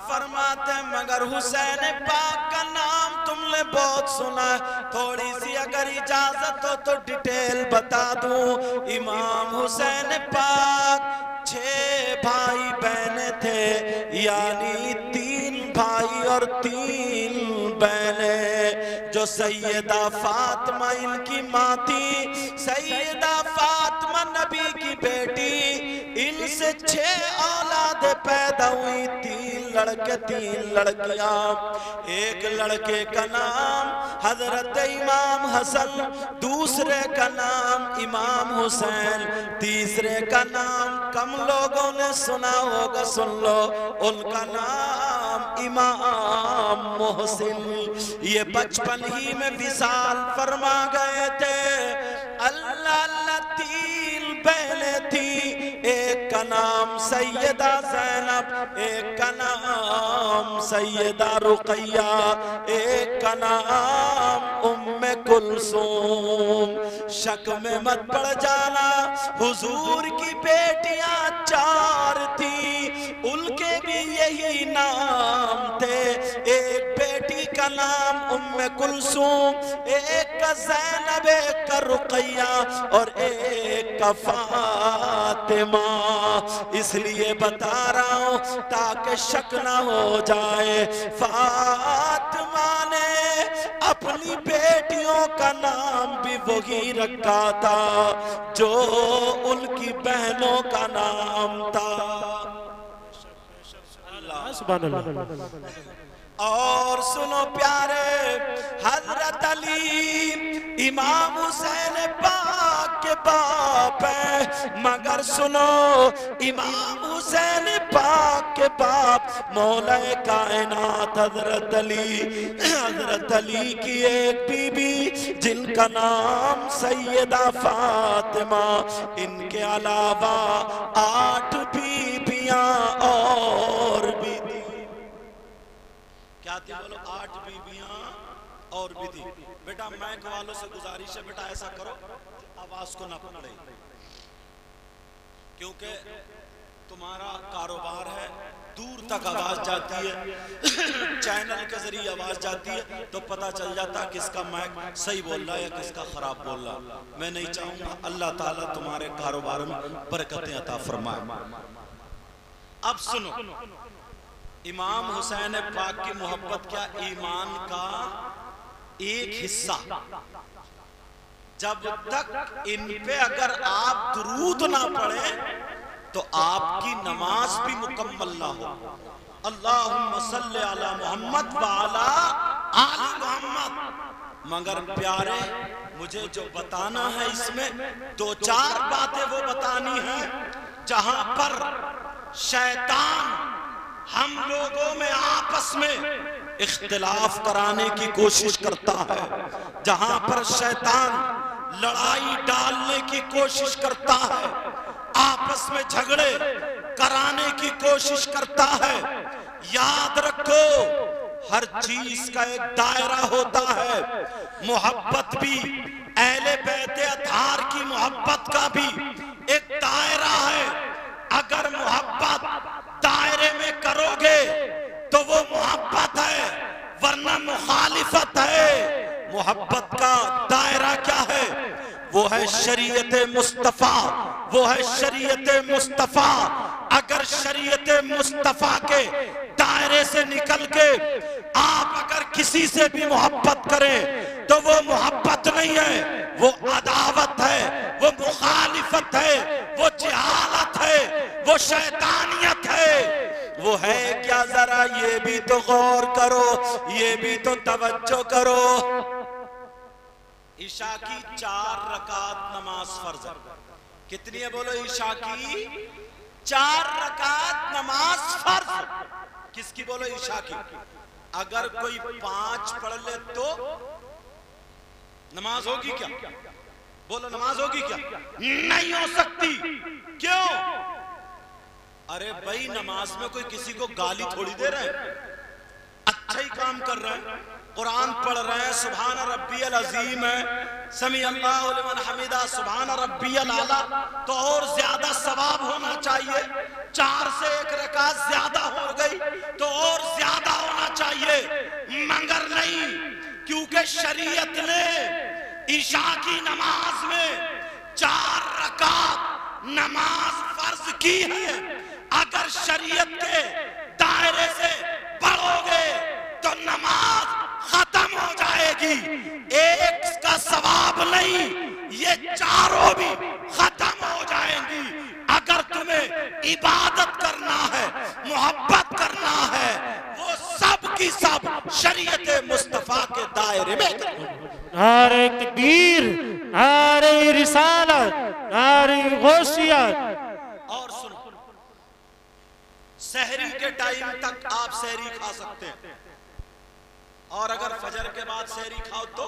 फरमाते मगर हुसैन पाक का नाम तुमने बहुत सुना है, थोड़ी सी अगर इजाजत हो तो डिटेल बता दूं। इमाम हुसैन पाक 6 भाई बहने थे, यानी 3 भाई और 3 बहनें। जो सैयदा फातिमा इनकी माँ थी, सैयदा फातिमा नबी की बेटी, इनसे 6 औलाद पैदा हुई, 3 लड़के 3 लड़कियां। एक लड़के का नाम हजरत इमाम हसन, दूसरे का नाम इमाम हुसैन, तीसरे का नाम कम लोगों ने सुना होगा, सुन लो, उनका नाम इमाम मोहसिन। ये बचपन ही में विसाल फरमा गए थे। अल्लाह अल्लाह 3 बहनें थी, एक का नाम सैयदा ज़ैनब, एक का नाम सैयदा रुक़ैया, एक का नाम उम्मे कुलसूम। शक में मत पड़ जाना, हुजूर की बेटियां 4 थी, उनके भी यही नाम थे। एक बेटी का नाम उम्मे कुलसूम, एक का ज़ैनब, एक का रुक़ैया और एक का फातिमा। इसलिए बता रहा हूं ताकि शक ना हो जाए। फातिमा ने अपनी बेटियों का नाम भी वही रखा था जो उनकी बहनों का नाम था। सुभान अल्लाह। और सुनो प्यारे, हजरत अली इमाम हुसैन पाक के बाप है, मगर सुनो इमाम हुसैन पाक के बाप मौला कायनात हजरत अली की एक बीबी जिनका नाम सैयदा फातिमा, इनके अलावा 8 बीबियां और भी थी। क्या थी बोलो? 8 बीबियां और भी थी। बेटा माइक वालों से गुजारिश है, बेटा ऐसा करो आवाज को ना पकड़े, क्योंकि तुम्हारा कारोबार है, दूर तक आवाज जाती है, चैनल के जरिए आवाज जाती है, तो पता चल जाता है किसका माइक सही बोल रहा है या किसका खराब बोल रहा है। मैं नहीं चाहूंगा, अल्लाह ताला तुम्हारे कारोबार में बरकतें अता फरमाए। अब सुनो, इमाम हुसैन पाक की मोहब्बत क्या ईमान का एक हिस्सा। जब तक इन पे अगर आप दुरूद ना पढ़े तो आपकी नमाज भी मुकम्मल ना हो। अल्लाहुम्मा सल्ली अला मोहम्मद व अला आलि मोहम्मद। मगर प्यारे, मुझे जो बताना है इसमें 2-4 बातें वो बतानी है जहां पर शैतान हम लोगों में आपस में इख्तिलाफ कराने की कोशिश करता है, जहां पर शैतान लड़ाई डालने की कोशिश करता है, आपस में झगड़े कराने की कोशिश करता है। याद रखो, हर चीज का एक दायरा होता है। मोहब्बत भी, अहले बैत अतहार की मोहब्बत का भी एक दायरा है। अगर मोहब्बत दायरे में करोगे तो वो मोहब्बत है, वरना मुखालिफत है। मोहब्बत का दायरा क्या है? वो है शरीयत मुस्तफा, वो है शरीयत मुस्तफा। अगर शरीयत मुस्तफा के दायरे से निकल के आप अगर किसी से भी मोहब्बत करें तो वो मोहब्बत नहीं है, वो अदावत है, वो मुखालिफत है, वो जिहालत है, वो शैतानियत है। वो है क्या? जरा ये भी तो गौर करो, ये भी तो तवज्जो करो। ईशा की 4 रकात नमाज फर्ज है। कितनी है बोलो? ईशा की 4 रकात नमाज फर्ज। किसकी बोलो? ईशा की। अगर कोई 5 पढ़ ले तो नमाज होगी क्या? बोलो, नमाज होगी क्या? नहीं हो सकती। क्यों? अरे भाई, नमाज में कोई किसी को गाली थोड़ी दे रहा है, अच्छा ही काम कर रहा है। कुरान पढ़ रहे हैं, सुभान रब्बियल अजीम है, समी अल्लाहु लिमन हमीदा, सुभान रब्बियल आला, तो और ज्यादा सवाब होना चाहिए। 4 से 1 रकात ज्यादा हो गई तो और ज्यादा होना चाहिए, मगर नहीं, क्योंकि शरीयत ने ईशा की नमाज में 4 रकात नमाज फर्ज की है। अगर शरीयत के दायरे से बढ़ोगे तो नमाज खत्म हो जाएगी। एक का सवाब नहीं, ये चारों भी खत्म हो जाएंगी। अगर तुम्हें इबादत करना है, मोहब्बत करना है, वो सब की सब शरीयत मुस्तफा के दायरे में करो। नारे तकबीर, नारे रिसालत, नारे गौसियत। और सुनो, सहरी के टाइम तक आप सहरी खा सकते हैं, और अगर फजर के बाद सहरी खाओ तो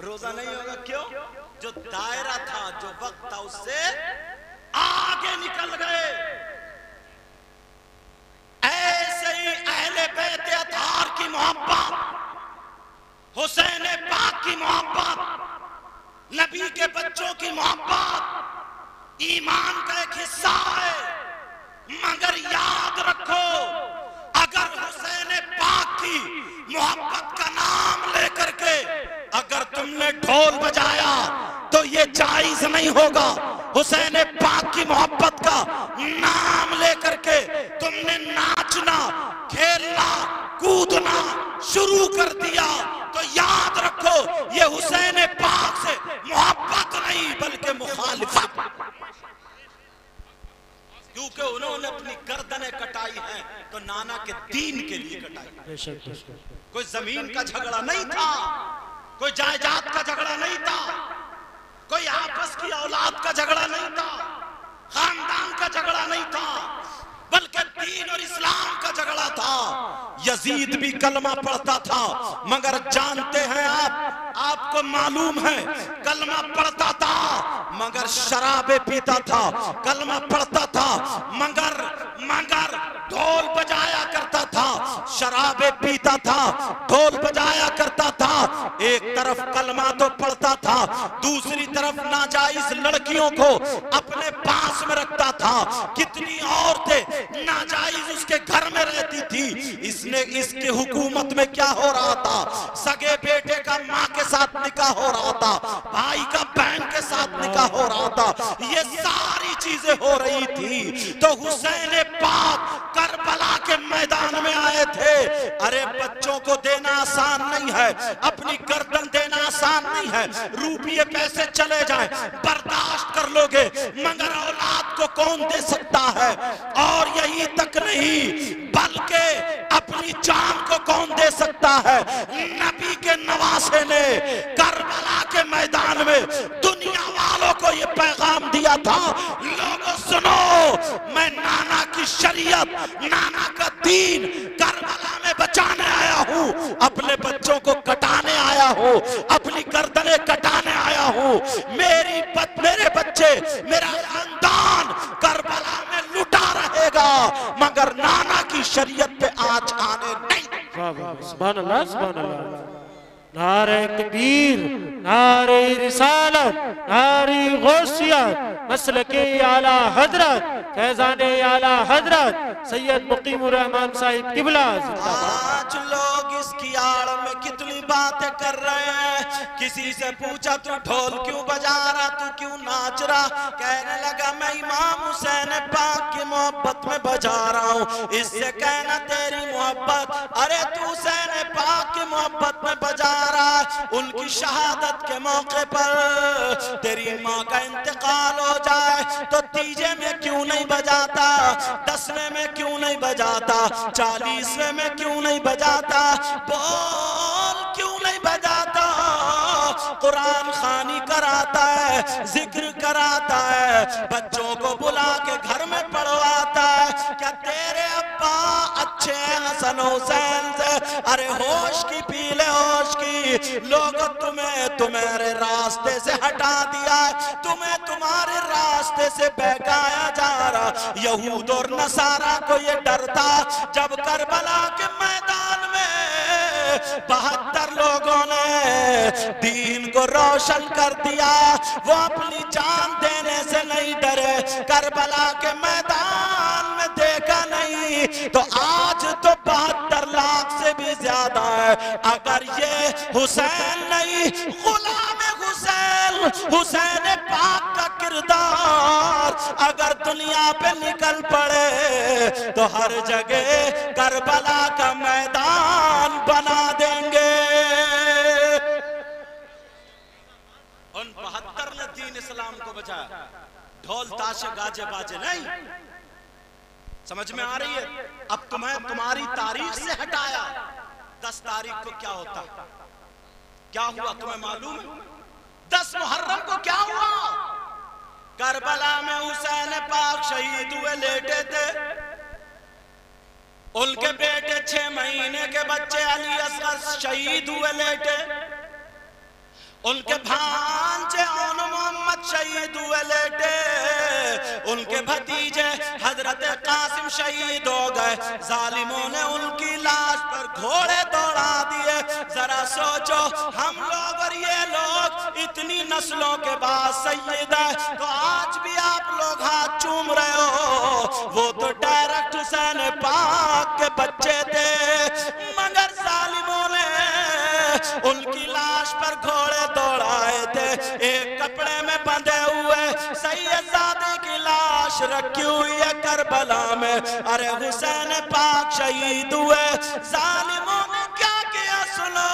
रोजा नहीं होगा। क्यों? जो दायरा था, जो वक्त था, उससे आगे निकल गए। ऐसे ही अहले बैत अतार की मोहब्बत, हुसैन पाक की मोहब्बत, नबी के बच्चों की मोहब्बत ईमान का एक हिस्सा है। मगर याद रखो, अगर हुसैन पाक की मोहब्बत का नाम लेकर के अगर तुमने ढोल बजाया तो ये जायज नहीं होगा। हुसैन पाक की मोहब्बत का नाम लेकर के तुमने नाचना, खेलना, कूदना शुरू कर दिया तो याद रखो, ये हुसैन पाक से मोहब्बत नहीं बल्कि मुखालिफत। क्योंकि उन्होंने अपनी गर्दनें कटाई हैं तो नाना के दीन के लिए कटाई। कोई जमीन का झगड़ा नहीं था, कोई जायदाद का झगड़ा नहीं था, कोई आपस की औलाद का झगड़ा नहीं था, खानदान का झगड़ा नहीं था, बल्कि दीन और इस्लाम का झगड़ा था। यजीद भी कलमा पढ़ता था, मगर जानते हैं आपको मालूम है, कलमा पढ़ता था मगर शराबे पीता था, कलमा पढ़ता था मगर ढोल बजाया करता था, शराबे पीता था, ढोल बजाया करता था। एक तरफ कलमा तो पढ़ता था, दूसरी तरफ नाजायज लड़कियों को अपने पास में रखता था। कितनी औरतें नाजायज उसके घर में रहती थी। इसके हुकूमत में क्या हो रहा था? सगे बेटे का माँ के साथ निकाह हो रहा था, भाई का बहन के साथ निकाह हो रहा था, ये सारी चीजें हो रही थी। तो हुसैन पाक करबला के मैदान में आए थे। अरे बच्चों को देना आसान नहीं है, अपनी गर्दन देना आसान नहीं है, रुपये पैसे चले जाए बर्दाश्त कर लोगे, मगर औलाद को कौन दे सकता है? और यही तक नहीं, बल्कि अपनी जान को कौन दे सकता है? नबी के नवासे ने करबला के मैदान में दुनिया वालों को ये पैगाम दिया था, लोगों सुनो, मैं नाना की शरीयत, नाना का दीन करबला में बचाने आया हूँ, अपने बच्चों को कटाने आया हूँ, अपनी गर्दनें कटाने आया हूँ। मेरे बच्चे, मेरा खानदान करबला में लुटा रहेगा, मगर नाना की शरीयत पे आज आने नहीं। सुभान अल्लाह, सुभान अल्लाह। नारे तकबीर, नारे रिसालत, नारे गौसियत, मसलके आला हजरत, फैजाने आला हजरत सैयद मुकीमुर रहमान साहिब किबला जिंदाबाद। आज लोग इसकी आड़ में कितनी बातें कर रहे हैं। किसी से पूछा तू ढोल क्यों बजा रहा, तू क्यों नाच रहा? कहने लगा मैं इमाम हुसैन पाक की मोहब्बत में बजा रहा हूँ। इससे कहना तेरी मोहब्बत, अरे तू हुसैन पाक की मोहब्बत में बजा रहा है। उनकी शहादत के मौके पर तेरी माँ का इंतकाल हो जाए तो तीजे में क्यों नहीं बजाता, 10वें में क्यों नहीं बजाता, 40वें में क्यों नहीं बजाता, बोल क्यों नहीं बजाता? कुरान खानी कराता है, जिक्र कराता है, बच्चों को बुला के घर में पढ़वाता है। क्या तेरे अब्बा अच्छे हैं हसन हुसैन से? अरे होश की पी ले, होश की। लोग तुम्हारे रास्ते से हटा दिया, तुम्हें तुम्हारे रास्ते से बहकाया जा रहा। यहूद और नसारा को ये डर था, जब करबला के मैदान में बाहर रोशन कर दिया। वो अपनी जान देने से नहीं डरे, करबला के मैदान में देखा नहीं तो आज तो 72 लाख से भी ज्यादा है। अगर ये हुसैन नहीं, गुलाम हुसैन, हुसैन पाक का किरदार अगर दुनिया पे निकल पड़े तो हर जगह करबला का मैदान बना देंगे। उन 72 ने दीन इस्लाम को बचाया, ढोल ताशे गाजे बाजे नहीं। समझ में आ रही है? अब तुम्हें तुम्हारी तारीख से हटाया। 10 तारीख को क्या होता, क्या हुआ तुम्हें मालूम है? 10 मुहर्रम को क्या हुआ? करबला में हुसैन पाक शहीद हुए, लेटे थे। उनके बेटे 6 महीने के बच्चे अली असगर शहीद हुए, लेटे। उनके भांजे औन मोहम्मद शहीद हुए, लेटे। उनके भतीजे हजरत कासिम शहीद हो गए। जालिमों ने उनकी लाश पर घोड़े दौड़ा दिए। जरा सोचो, हम लोग और ये लोग इतनी नस्लों के बाद सैयद है, तो आज भी आप लोग हाथ चूम रहे हो। वो तो डायरेक्ट हुसैन पाक के बच्चे थे, मगर जालिमों ने उनकी लाश पर घोड़े दौड़ाए थे। एक कपड़े में बंधे हुए सैयदजादे की लाश रखी हुई है करबला में। अरे हुसैन पाक शहीद हुए, जालिमों ने क्या किया सुनो।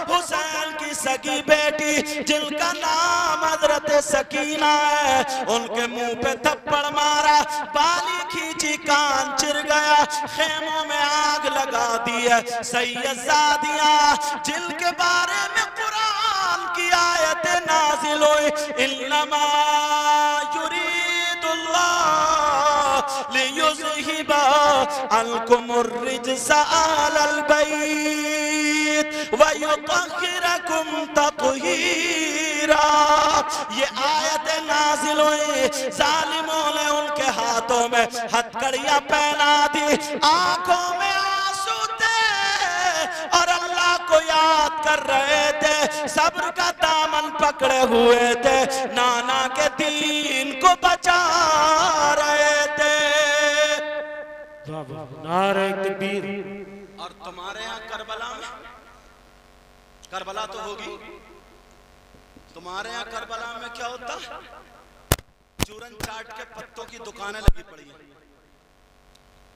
हुसैन की सगी बेटी जिनका नाम हजरत सकीना है, उनके मुंह पे थप्पड़ मारा, बाली खींची, कान चिर गया, खेमों में आग लगा दी है। सैयदजादियां जिनके बारे में कुरान की आयत नाजिल हुई, इन्नमा युरीदुल्लाह लियुज़हिबा अन्कुमुर रिज्सा अलल बैत व युतहिरकुम तत्हीरा। ये आयत नाजिल हुई, जालिमों ने उनके हाथों में हथकड़ियां पहना दी, आंखों में आंसू थे और अल्लाह को याद कर रहे थे, सब्र का दामन पकड़े हुए थे, नाना के दीन को बचा रहे थे। नारे तकबीर। और तुम्हारे यहाँ करबला में, करबला तो होगी, तुम्हारे यहाँ करबला में क्या होता? चूरन चाट के पत्तों की दुकानें लगी पड़ी है,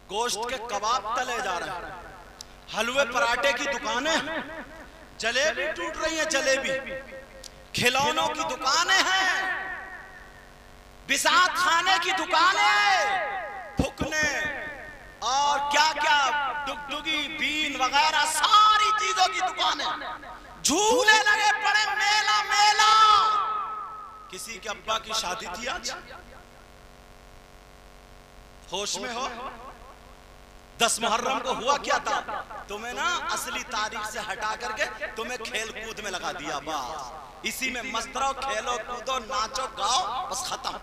गोश्त के कबाब तले जा रहे हैं, हलवे पराठे की दुकानें, जलेबी टूट रही है, जलेबी, खिलौनों की दुकानें हैं, बिसात खाने की दुकानें, फुकने और क्या क्या डुगडुगी बीन वगैरह सारी चीजों की दुकानें, झूले लगे पड़े, मेला मेला। किसी के अब्बा की शादी थी आज, होश में हो? 10 मुहर्रम को हुआ क्या था? तुम्हें ना असली तारीख से हटा करके तुम्हें खेल कूद में लगा दिया, बस इसी में मस्त रहो, खेलो कूदो, नाचो गाओ, बस खत्म,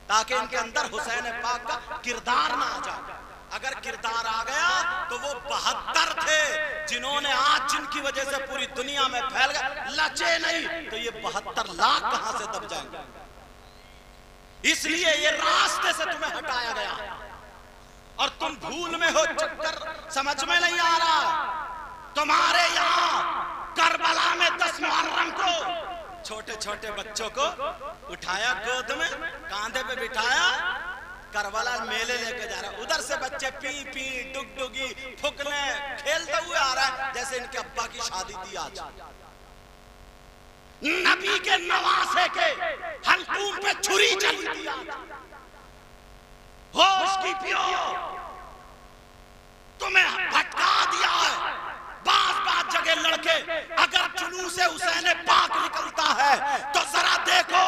ताकि इनके अंदर हुसैन पाक का किरदार ना आ जाए। अगर किरदार आ गया तो वो 72 थे जिन्होंने आज जिनकी वजह से पूरी दुनिया में फैल गए, लचे नहीं तो ये 72 लाख कहां से दब जाएंगे। इसलिए ये रास्ते से तुम्हें हटाया गया और तुम भूल में हो, चक्कर समझ में नहीं आ रहा। तुम्हारे यहाँ करबला में 10 मुहर्रम को छोटे छोटे बच्चों को उठाया, गोद में कांधे पे बिठाया, करबला मेले लेके जा रहा है, उधर से बच्चे पी पी डुगडुगी फुकने खेलते हुए आ रहा है जैसे इनके अब्बा की शादी थी आज। नबी के नवासे के हल्कूम पे छुरी चली थी आज। होश की पियो, तुम्हें भटका दिया है। बात जगह लड़के अगर जुलूस हुसैन पाक निकलता है तो जरा देखो,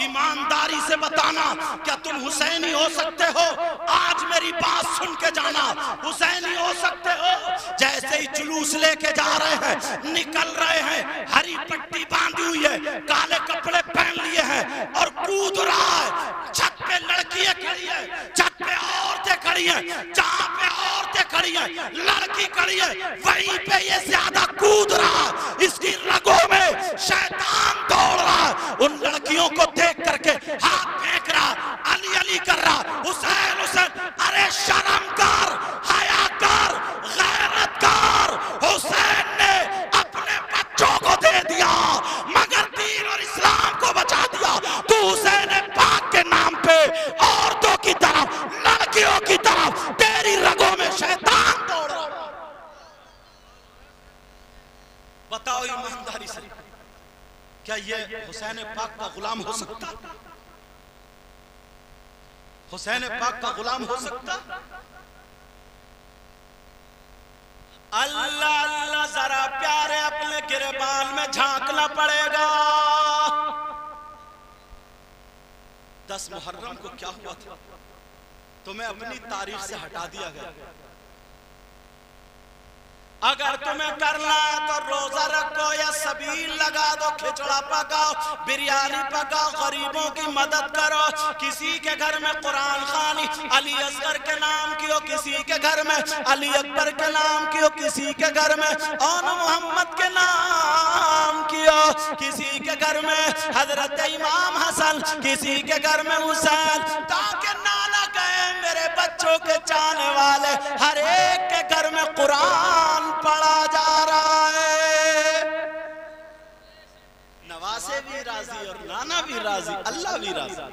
ईमानदारी से बताना, क्या तुम हुसैनी हो सकते हो? आज मेरी बात सुन के जाना, हुसैनी हो सकते हो? जैसे ही जुलूस लेके जा रहे हैं, निकल रहे हैं, हरी पट्टी बांधी हुई है, काले कपड़े पहन लिए हैं और कूद रहा है। छत पे लड़कियां खड़ी है, छत पे औरतें खड़ी हैं, जहां पे औरतें खड़ी खड़ी है, लड़की खड़ी है, वहीं पे ये ज्यादा कूद रहा, इसकी रगों में शैतान दौड़ रहा। उन लड़कियों को देख करके हाथ फेंक रहा, अली अली कर रहा, हुसैन हुसैन। अरे शर्म कर, हया कर, गैरत कर। हुसैन ने अपने बच्चों को दे दिया मगर दीन और इस्लाम को बचा दिया। तो हुसैन पाक के नाम पे औरतों की तरफ, लड़कियों की तरफ तेरी रगों में शैतान दौड़ रहा। बताओ ईमानदारी से, क्या ये हुसैन पाक का गुलाम हो सकता? हुसैन पाक का गुलाम हो सकता? अल्लाह अल्लाह, जरा प्यारे अपने गिरबान में झांकना पड़ेगा। 10 मुहर्रम को क्या हुआ था? तुम्हें अपनी तारीख से हटा दिया गया। अगर तुम्हें करना है तो रोजा रखो या सबील लगा दो, खिचड़ा पकाओ, बिरयानी पकाओ, गरीबों की मदद करो। किसी के घर में कुरान खानी अली असगर के नाम की हो, किसी के घर में अली अकबर के नाम की हो, किसी के घर में औन मोहम्मद के नाम की हो, किसी के घर में हजरत इमाम हसन, किसी के घर में हुसैन, ताकि नाना कहे मेरे बच्चों के चाहने वाले हर एक के घर में कुरान पढ़ा जा रहा है। नवासे भी राजी और नाना भी राजी, अल्लाह भी राजी।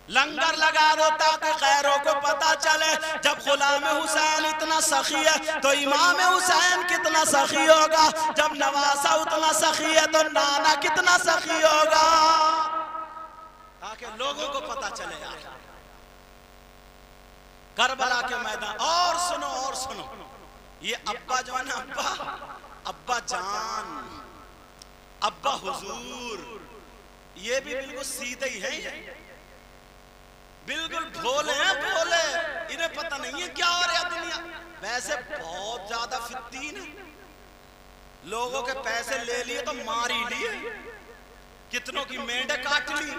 लंगर लगा दो ताकि गैरों को पता चले। जब गुलाम हुसैन इतना सखी है तो इमाम हुसैन कितना सखी होगा। जब नवासा उतना सखी है तो नाना कितना सखी होगा, ताकि लोगों को पता चले यार करबला के मैदान। और सुनो, ये अब्बा जो है ना, अब्बा जान, अब्बा हुजूर, ये भी बिल्कुल सीधे ही है, बिल्कुल भोले हैं, भोले। इन्हें पता नहीं है क्या हो रहा है दुनिया। वैसे बहुत ज्यादा फित्तीन है, लोगों के पैसे ले लिए तो मार ही लिए, कितनों की मेंढे काट ली,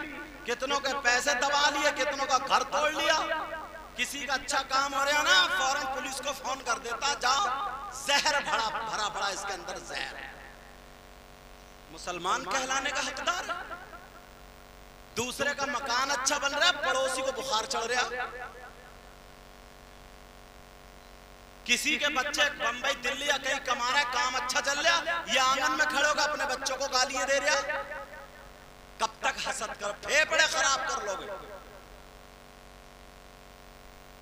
कितनों के पैसे दबा लिए, कितनों का घर तोड़ लिया। किसी का अच्छा काम हो रहा ना, फौरन पुलिस को फोन कर देता, जाओ जहर भरा भरा इसके अंदर जहर है। मुसलमान कहलाने का हकदार। दूसरे का मकान अच्छा बन रहा है, पड़ोसी को बुखार चढ़ रहा। किसी के बच्चे बंबई दिल्ली या कहीं कमा रहा है, काम अच्छा चल रहा, ये आंगन में खड़े होकर अपने बच्चों को गालियां दे रहा। कब तक हसद कर, फेफड़े खराब कर लोगे।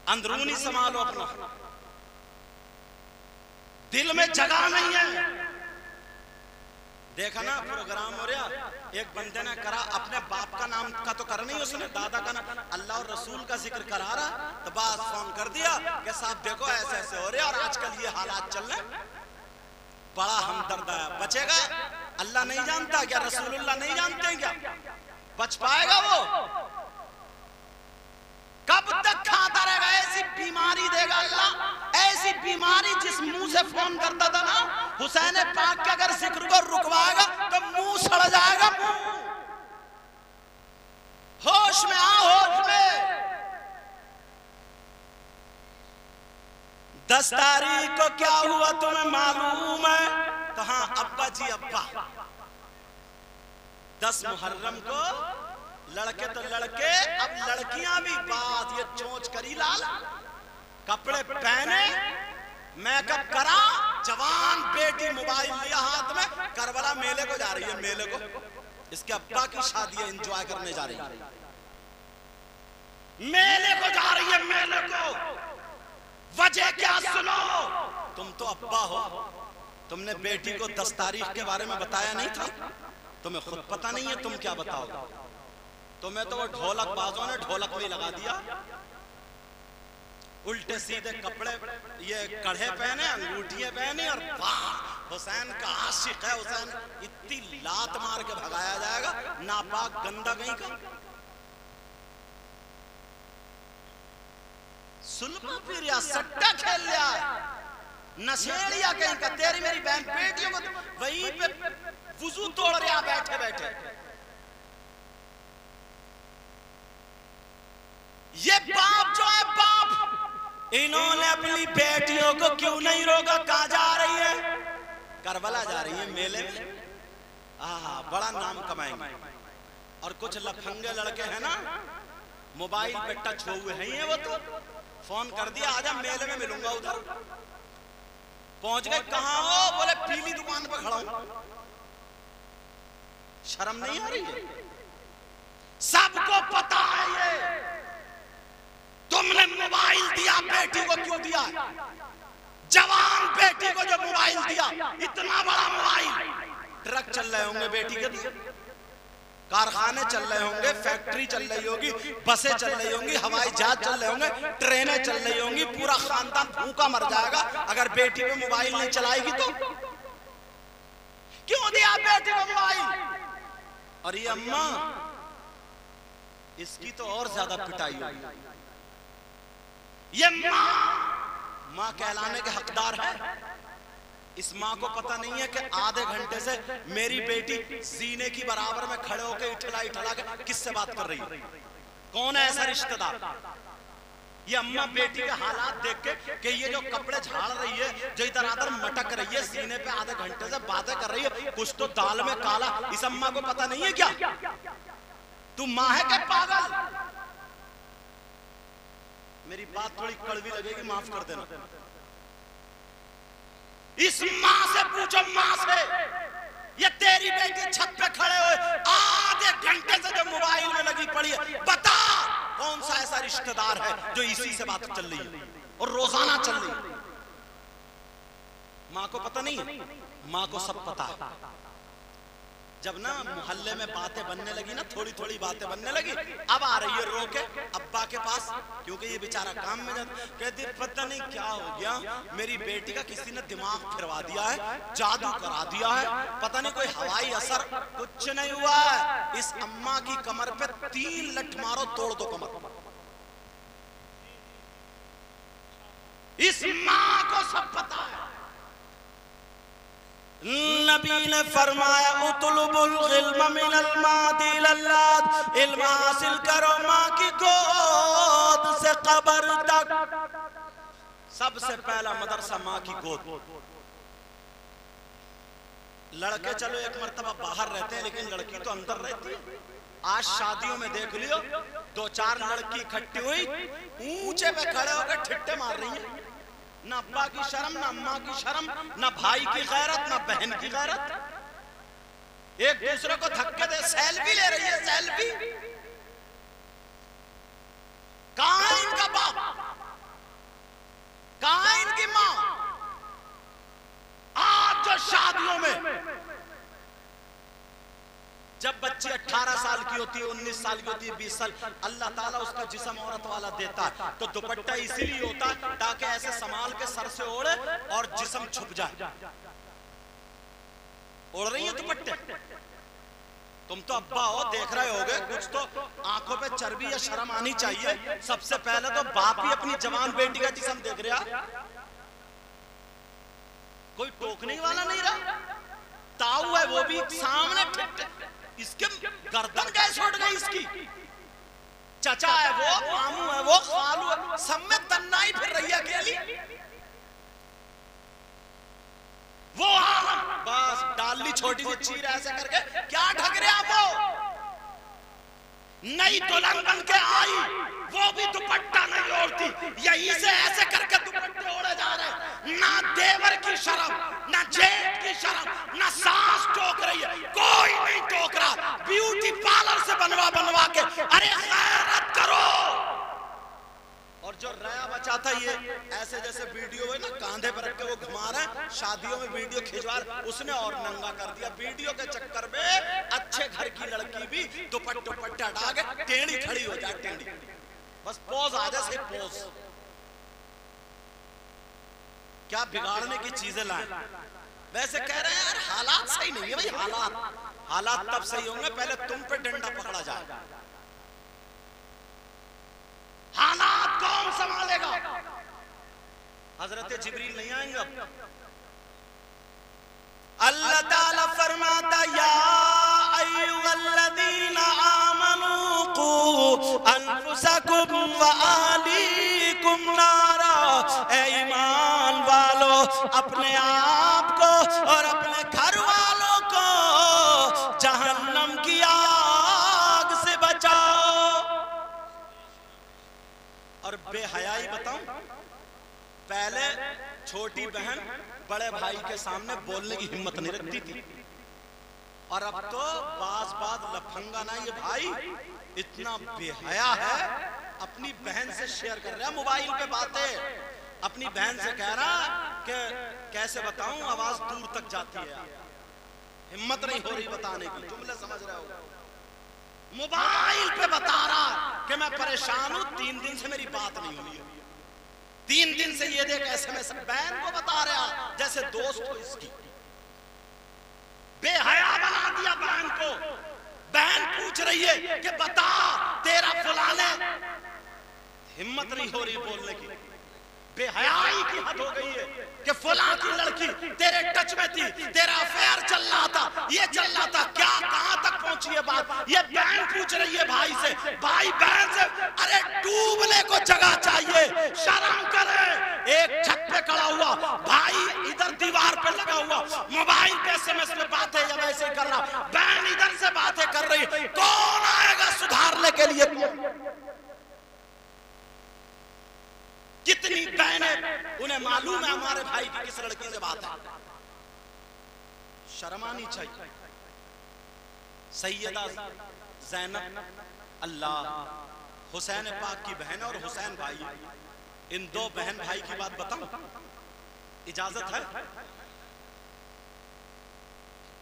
अंदरूनी संभालो अपना, दिल में जगह नहीं है। देखा ना प्रोग्राम हो रहा, एक बंदे ने करा, अपने बाप का नाम का तो कर नहीं उसने, दादा का नाम, अल्लाह और रसूल का जिक्र करा रहा, तो बात फोन कर दिया कि साहब देखो ऐसे ऐसे हो रहे और आजकल ये हालात चल रहे। बड़ा हमदर्द है, बचेगा? अल्लाह नहीं जानता क्या? रसूलुल्लाह नहीं जानते क्या? बच पाएगा वो? कब तक खाता रहेगा? ऐसी बीमारी देगा अल्लाह, ऐसी बीमारी जिस मुंह से फोन करता था ना हुसैन पाक के, अगर जिक्र को रुकवाएगा तो मुंह सड़ जाएगा। होश में आओ, होश में। 10 तारीख को क्या हुआ तुम्हें मालूम है? तो हाँ अब्बा जी, अब्बा 10 मुहर्रम को लड़के तो लड़के, अब लड़कियां भी बात, ये चोंच करी लाल, कपड़े पहने, मेकअप करा, जवान बेटी मोबाइल लिया हाथ में, करबला मेले को जा रही है, मेले को। इसके अब्बा की शादी है, एंजॉय करने जा रही है, मेले को जा रही है, मेले को। वजह क्या सुनो, तुम तो अब्बा हो, तुमने बेटी को 10 तारीख के बारे में बताया नहीं था, तुम्हें खुद पता नहीं है, तुम क्या बताओगे? तुम्हें तो वो ढोलक बाजों ने ढोलक में लगा दिया, उल्टे सीधे कपड़े, ये कढ़े पहने, अंगूठियां पहनी, और वाह हुसैन का आशिक है, हुसैन इतनी लात मार के भगाया जाएगा, नापाक गंदा कहीं का। सुलमा फिर या सट्टा खेल लिया, नशेड़िया कहीं का, तेरी मेरी बहन बेटियों को वहीं पे वुजू तोड़ रहा बैठे बैठे। ये बाप जो है, बाप इन्होंने अपनी बेटियों को क्यों नहीं रोका? कहां जा रही है? करबला जा रही है मेले में। बड़ा नाम कमाएंगे। और कुछ लफंगे लड़के हैं ना, मोबाइल पे टच हुए हैं, वो तो फोन कर दिया, आजा मेले में मिलूंगा उधर। पहुंच गए, कहां हो? बोले पीली दुकान पे खड़ा हूं। शर्म नहीं आ रही है? सबको पता है ये। तुमने मोबाइल दिया बेटी को, क्यों दिया? जवान बेटी को जो मोबाइल दिया, इतना बड़ा मोबाइल। ट्रक चल रहे होंगे बेटी के लिए, कारखाने चल रहे होंगे, फैक्ट्री चल रही होगी, बसें चल रही होंगी, हवाई जहाज चल रहे होंगे, ट्रेनें चल रही होंगी, पूरा खानदान भूखा मर जाएगा अगर बेटी पे मोबाइल नहीं चलाएगी तो। क्यों दिया बेटी को मोबाइल? और ये अम्मा, इसकी तो और ज्यादा पिटाई होगी। ये माँ कहलाने के हकदार है। इस माँ को पता नहीं है कि आधे घंटे से मेरी बेटी सीने की बराबर में खड़े होकर इठला इठला के किससे बात कर रही है। कौन है ऐसा रिश्तेदार? ये अम्मा बेटी के हालात देख के कि ये जो कपड़े झाड़ रही है, जो इधर आधर मटक रही है, सीने पे आधे घंटे से बातें कर रही है, कुछ तो दाल में काला। इस अम्मा को पता नहीं है क्या? तू माँ है क्या पागल? मेरी बात थोड़ी कड़वी लगेगी, माफ कर देना। इस माँ से पूछो, माँ से, ये तेरी बेटी छत पे खड़े हुए आधे घंटे से जो मोबाइल में लगी पड़ी है, बता कौन सा ऐसा रिश्तेदार है जो इसी से बात चल रही है और रोजाना चल रही है? माँ को पता नहीं है? माँ को सब पता है। जब ना मोहल्ले में बातें बनने लगी ना, थोड़ी थोड़ी बातें बनने लगी, अब आ रही है रो के अब्बा के पास, क्योंकि ये बेचारा काम में जाता। कहती पता नहीं क्या हो गया, मेरी बेटी का किसी ने दिमाग फिरवा दिया है, जादू करा दिया है, पता नहीं कोई हवाई असर। कुछ नहीं हुआ है। इस अम्मा की कमर पे 3 लठ मारो, तोड़ दो कमर। इस माँ को सब पता है। नबी ने फरमाया, उतलुबुल इल्म मिनल मादी लल्लाद, इल्म हासिल करो माँ की गोद से कब्र तक। सबसे पहला मदरसा माँ की गोद। लड़के चलो एक मर्तबा बाहर रहते हैं, लेकिन लड़की तो अंदर रहती है। आज शादियों में देख लियो, 2-4 लड़की इकट्ठी हुई, ऊंचे पे खड़े होकर ठिट्टे मार रही है। ना अब्बा की शर्म, ना अम्मा की शर्म, ना भाई की गैरत, ना बहन की गैरत। एक दूसरे को धक्के दे सेल्फी ले रही है, सेल्फी। कहां है इनका बाप? कहां है इनकी मां? आज जो शादियों में जब बच्ची 18 साल की होती है, 19 साल की होती है, 20 साल, अल्लाह ताला उसका जिस्म औरत वाला देता है, तो दुपट्टा इसीलिए होता है ताकि ऐसे संभाल के सर से ओढ़े और जिस्म छुप जाए। ओढ़ रही है दुपट्टे? तुम तो अब्बा हो, देख रहे होगे, कुछ तो आंखों पे चर्बी या शर्म आनी चाहिए। सबसे पहले तो बाप ही अपनी जवान बेटी का जिस्म देख रहा, कोई टोकने वाला नहीं रहा। ताऊ है वो भी सामने, इसके गर्दन कैसे उठ गई इसकी? चचा है वो, मामू है वो, खालू है, सब में तन्नाई फिर रही है अकेली। वो बस डाली छोटी सी चीर ऐसे करके क्या ढक रहा वो? नई दुल्हन बन के आई, वो भी दुपट्टा नहीं ओढ़ती, यहीं से ऐसे करके दुपट्टे ओढ़े जा रहे। ना देवर की शर्म, ना जेठ की शर्म, ना सास टोक रही है, कोई नहीं टोक रहा। ब्यूटी पार्लर से बनवा के, अरे खैरत करो। और जो रया बचा था, ये ऐसे जैसे वीडियो है ना, कांधे पर रख के वो घुमा रहे हैं, शादियों में वीडियो खिंचवा, उसने और नंगा कर दिया। वीडियो के चक्कर में अच्छे घर की लड़की भी दुपट्टे हटा के टेढ़ी खड़ी हो जाए, टेढ़ी, बस पोज आ जाए, सिर्फ पोज। क्या बिगाड़ने की चीजें लाए। वैसे कह रहे हैं यार हालात सही नहीं है भाई। हालात तब सही होंगे पहले तुम पे डंडा पकड़ा जाए। हालात कौन संभालेगा? हजरत जिब्रील नहीं आएंगे अब। अल्लाह ताला फरमाता, या अय्युहल्लज़ीना आमनू कू अनफुसकुम व अहलीकुम नारा अपने आप को और अपने घर वालों को जहन्नम की आग से बचाओ। और बेहयाई बताऊं, पहले छोटी बहन बड़े भाई के सामने बोलने की हिम्मत नहीं रखती थी, और अब तो बात लफंगा ना ये भाई इतना बेहया है, अपनी बहन से शेयर कर रहा है मोबाइल पे बातें, अपनी बहन से कह रहा कि कैसे बताऊं आवाज दूर तक जाती है, हिम्मत नहीं हो रही बताने की, जुमले समझ रहे हो, मोबाइल पे बता रहा कि मैं परेशान हूं, 3 दिन से मेरी बात नहीं हुई है, 3 दिन से ये देख SMS बहन को बता रहा जैसे दोस्त हो इसकी। बेहया बना दिया बहन को। बहन पूछ रही है कि बता तेरा फलाने, हिम्मत नहीं हो रही बोलने की, बेहयाई की हद हो गई है कि फलां की लड़की तेरे टच में थी, तेरा अफेयर चल रहा था, ये चल रहा था, क्या कहां तक पहुंची है बात। ये बहन पूछ रही है भाई से, भाई बहन से, अरे डूबने को जगह चाहिए, शर्म करे। एक छत पे खड़ा हुआ भाई, इधर दीवार पे लगा हुआ मोबाइल पे SMS में बातें या वैसे कर रहा, बहन इधर से बातें कर रही, कौन आएगा सुधारने के लिए। कितनी बहनें उन्हें मालूम है हमारे भाई की किस लड़की से बात है, शर्म आनी चाहिए। सैयदा ज़ैनब अल्लाह हुसैन पाक की बहन और हुसैन भाई, इन 2 बहन भाई की बात बताऊं, इजाजत है।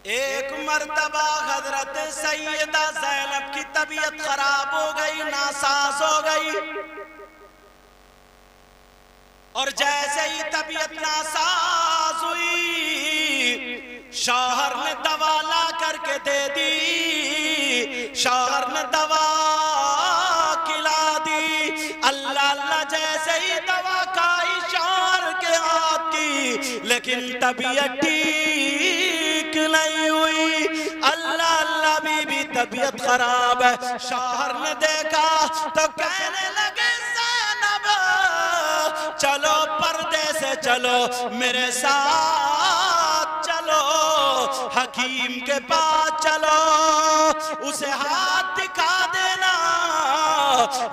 एक मर्तबा हजरत सैयदा ज़ैनब की तबीयत खराब हो गई, नासाज हो गई, और जैसे ही तबीयत नासाज हुई, शौहर ने दवा ला करके दे दी, शौहर ने दवा खिला दी। अल्लाह अल्लाह जैसे ही दवा खाई शौहर के हाथ की, लेकिन तबीयत ठीक नहीं हुई। अल्लाह अल्लाह बीबी तबीयत खराब है। शौहर ने देखा तो कहने लगे चलो पर्दे से चलो, मेरे साथ चलो, हकीम के पास चलो, उसे हाथ दिखा देना,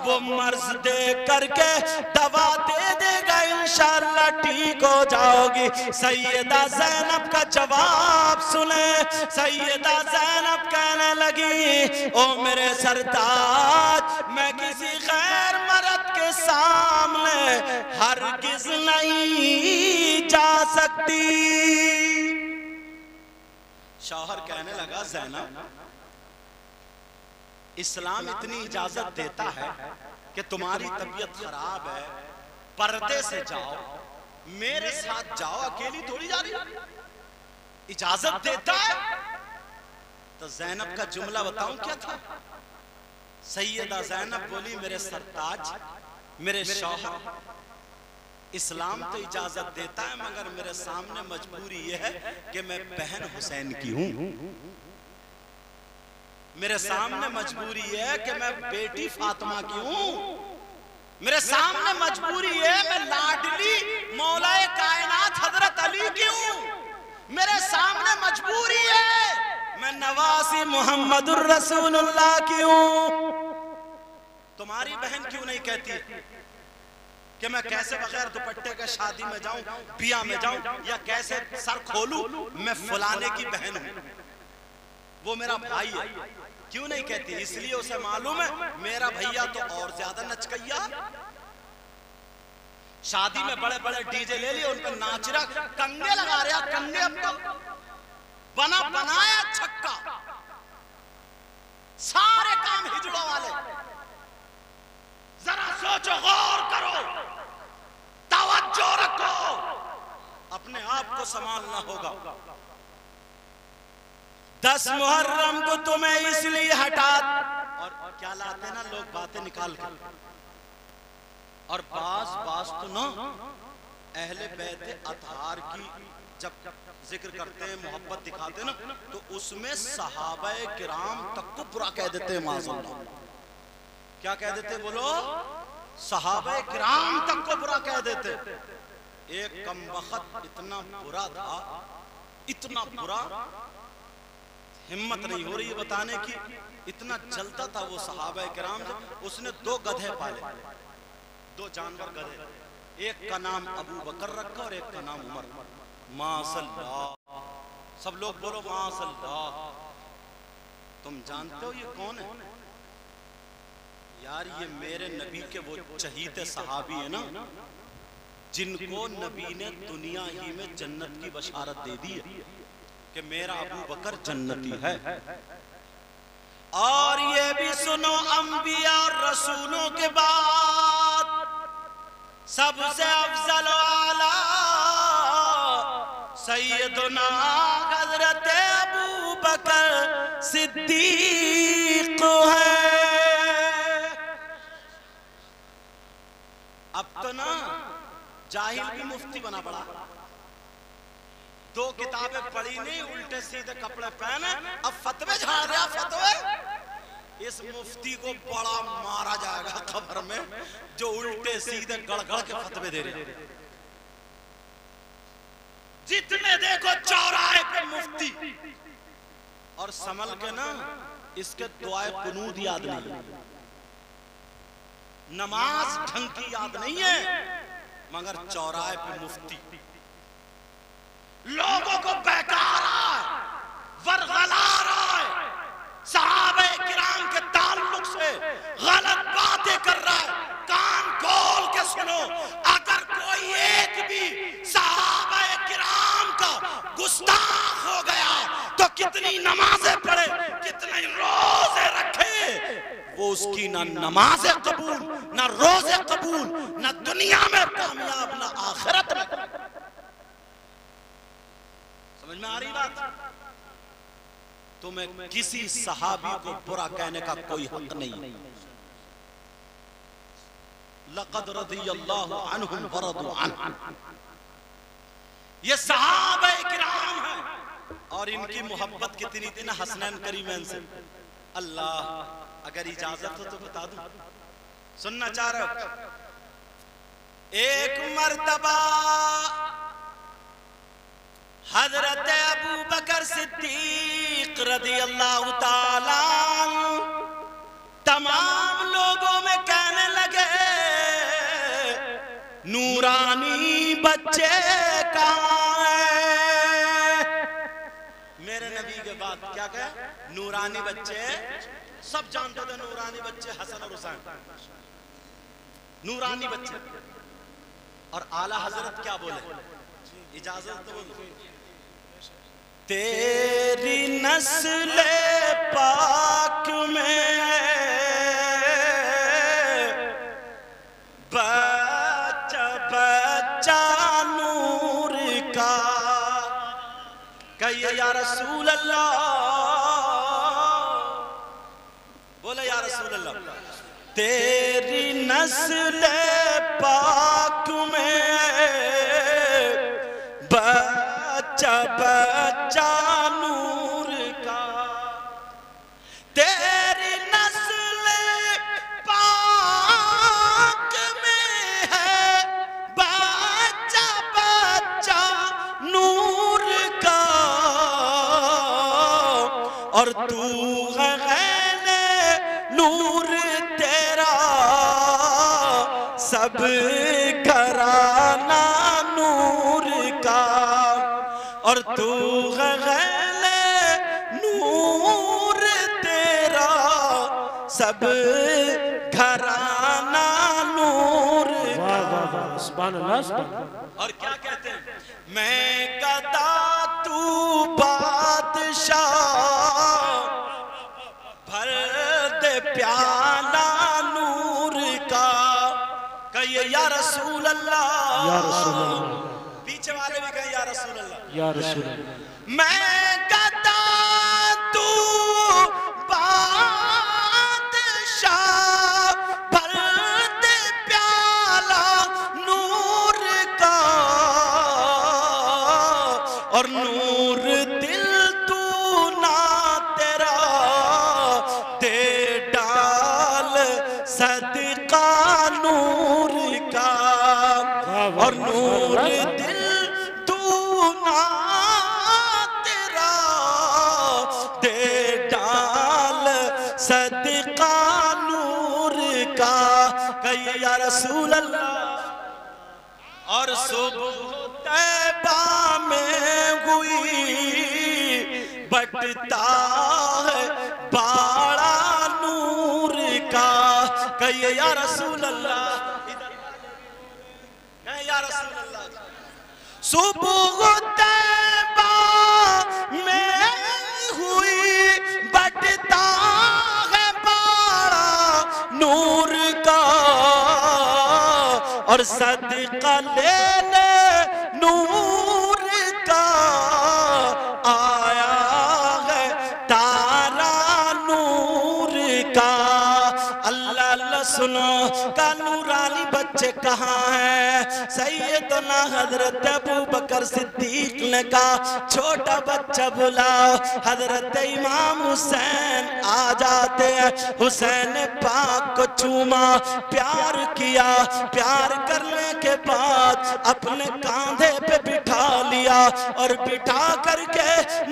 वो मर्ज देख करके दवा दे देगा, इंशाअल्लाह ठीक हो जाओगी। सैयदा ज़ैनब का जवाब सुने, सैयदा ज़ैनब कहने लगी, ओ मेरे सरताज, मैं किसी गैर मर्द के सामने हरगिज़ नहीं जा सकती। शौहर कहने लगा, ज़ैनब इस्लाम इतनी इजाजत देता है कि तुम्हारी तबीयत खराब है, पर्दे से जाओ, मेरे साथ जाओ, अकेली थोड़ी जा रही, इजाजत देता है। तो ज़ैनब का जुमला बताऊं क्या था। सैयदा ज़ैनब बोली, मेरे सरताज, मेरे शौहर, इस्लाम तो इजाजत देता है, मगर मेरे सामने मजबूरी यह है कि मैं बहन हुसैन की हूं, मेरे सामने मजबूरी है कि मैं बेटी फातिमा की हूं, मेरे सामने मजबूरी है मैं लाडली मौलाए कायनात हजरत अली की हूं, मेरे सामने मजबूरी है मैं नवासी मुहम्मदुर रसूलुल्लाह की हूं। तुम्हारी बहन क्यों नहीं कहती कि मैं कैसे बगैर दुपट्टे के शादी में जाऊं, बिया में जाऊं, या कैसे सर खोलूं, मैं फलाने की बहन हूं, वो मेरा भाई है, क्यों नहीं कहती। इसलिए उसे मालूम है मेरा भैया तो और ज्यादा नचकैया, शादी में बड़े बड़े डीजे ले लिए, उन पर नाच रहा, कंगे लगा रहा, कंगे अब तो बनाया छक्का, सारे काम हिजड़ों वाले। जरा सोचो, गौर करो, तवज्जो रखो, अपने आप को संभालना होगा। 10 मुहर्रम को तुम्हें इसलिए हटा, और क्या लाते ना लोग बातें निकाल कर, और बास तो ना अहले बैत अतहार की जब जिक्र करते हैं, मोहब्बत दिखाते ना, तो उसमें सहाबाए किराम तक को बुरा कह देते हैं। माज़अल्लाह, क्या कह देते बोलो, सहाबाए किराम तक को बुरा कह देते। एक कमबख्त इतना बुरा था, इतना बुरा, हिम्मत नहीं हो रही है बताने की, इतना जलता था वो सहाबा किराम से। उसने 2 गधे पाले, 2 जानवर गधे, एक का नाम अबू बकर रखा और एक का नाम उमर। माशअल्लाह, सब लोग बोलो माशअल्लाह। तुम जानते हो ये कौन है यार? ये मेरे नबी के वो चहीते सहाबी है ना, जिनको नबी ने दुनिया ही में जन्नत की बशारत दे दी है कि मेरा अबू बकर जन्नती है। और ये भी सुनो, अंबिया और रसूलों के बाद सबसे अफजल आला सैयदना हजरत अबू बकर सिद्दीक है। अब तो ना जाहिल भी मुफ्ती बना पड़ा। 2 किताबें पढ़ी नहीं, उल्टे सीधे कपड़े पहने, अब फतवे झाड़ रहा। फतवे इस मुफ्ती को बड़ा मारा जाएगा खबर में, जो उल्टे सीधे गड़गड़ के फतवे दे रहे। जितने देखो चौराहे पे मुफ्ती, और संभल के ना इसके दुआए कुनूद याद नहीं, नमाज ढंग की याद नहीं है, मगर चौराहे पे मुफ्ती लोगों को बहका रहा है, वरगला रहा है, सहाबे किराम के ताल्लुक से गलत बातें कर रहा है। कान खोल के सुनो, अगर कोई एक भी सहाबे किराम का गुस्ताख हो गया तो कितनी नमाजें पढ़े, कितने रोजे रखे, वो उसकी ना नमाज कबूल, ना रोजे कबूल, ना दुनिया में कामयाब, ना आखिरत में। समझ में आ रही बात? तुम्हें किसी सहाबी को बुरा कहने का कोई हक नहीं। लक़द रज़ियल्लाहु अन्हुम व रज़ू अन्हु, ये सहाबा किराम हैं और इनकी मोहब्बत कितनी थी ना हसनैन करीमैन से। अल्लाह अगर इजाजत हो तो बता दूं, सुनना चाह रहे हो? एक मर्तबा हजरत अबू बकर सिद्दीक रज़ियल्लाहु ताला तमाम लोगों में कहने लगे, नूरानी बच्चे कहाँ हैं? मेरे नबी के बाद क्या कहे? नूरानी बच्चे। सब जानते थे नूरानी बच्चे हसन और हुसैन, नूरानी बच्चे। और आला हजरत क्या बोले? इजाजत तो बोलो। तेरी नस्ल पाक में बच्चा बच्चा नूर का, कहिए या रसूल अल्लाह, बोले या रसूल अल्लाह। तेरी नस्ल पाक में बच्चा बच्चा नूर का, तेरी नस्ल पाक में है बच्चा बच्चा नूर का, और तू है नूर तेरा सब घराना नूर का, और तू है नूर तेरा सब घराना नूर का। सुभान अल्लाह, सुभान अल्लाह। और क्या कहते हैं? मैं गदा तू बादशाह, भर दे प्याला नूर का, कहिए या रसूल अल्लाह, या रसूल अल्लाह। पीछे वाले भी कहे या रसूल अल्लाह, या रसूल अल्लाह। मैं गदा तू बादशाह, भर दे प्याला नूर का, और नूर दिल तू ना तेरा दे डाल सदका नूर का, और नूर नूर दिल दूना तेरा दे डाल सदका नूर का। कही या रसूल अल्लाह। और सुबह तैबा में हुई बटता है बाड़ा नूर का। कहिए या रसूल अल्लाह। या रसूल अल्लाह। सुबह तैबा में हुई बटता है बाड़ा नूर का। और सदका लेने नूर का आया है तारा नूर का। अल्लाह अल्लाह सुनो का नूरानी बच्चे कहाँ हैं? सैयदना हजरत अबू बकर सिद्दीक ने कहा छोटा बच्चा बुलाओ। हजरत इमाम हुसैन आ जाते हैं। हुसैन पाक को चूमा, प्यार किया। प्यार करने के बाद अपने कांधे पे बिठा लिया और बिठा करके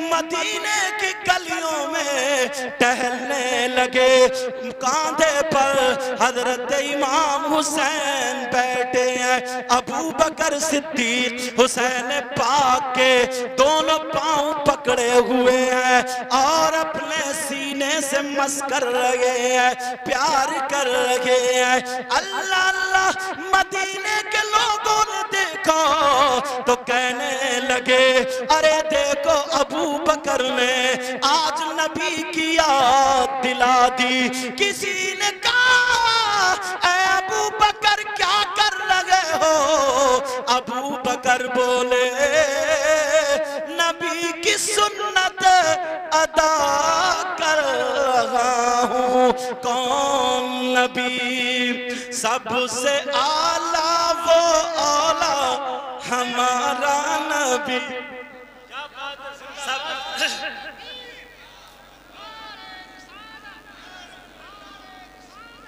मदीने की गलियों में टहलने लगे। कांधे पर हजरत इमाम हुसैन बैठे हैं। अबू बकर सिद्दीक हुसैन पाक के दोनों पांव पकड़े हुए हैं और अपने सीने से मस कर रहे हैं, प्यार कर रहे हैं। अल्लाह अल्लाह मदीने के लोगों ने देखा तो कहने लगे अरे देखो अबू बकर ने आज नबी की याद दिला दी। किसी ने कहा अबू बकर क्या कर रहे हो? अबू बकर बोले नबी की सुन्नत अदा कर रहा हूँ। कौन नबी? सबसे आला वो आला हमारा नबी।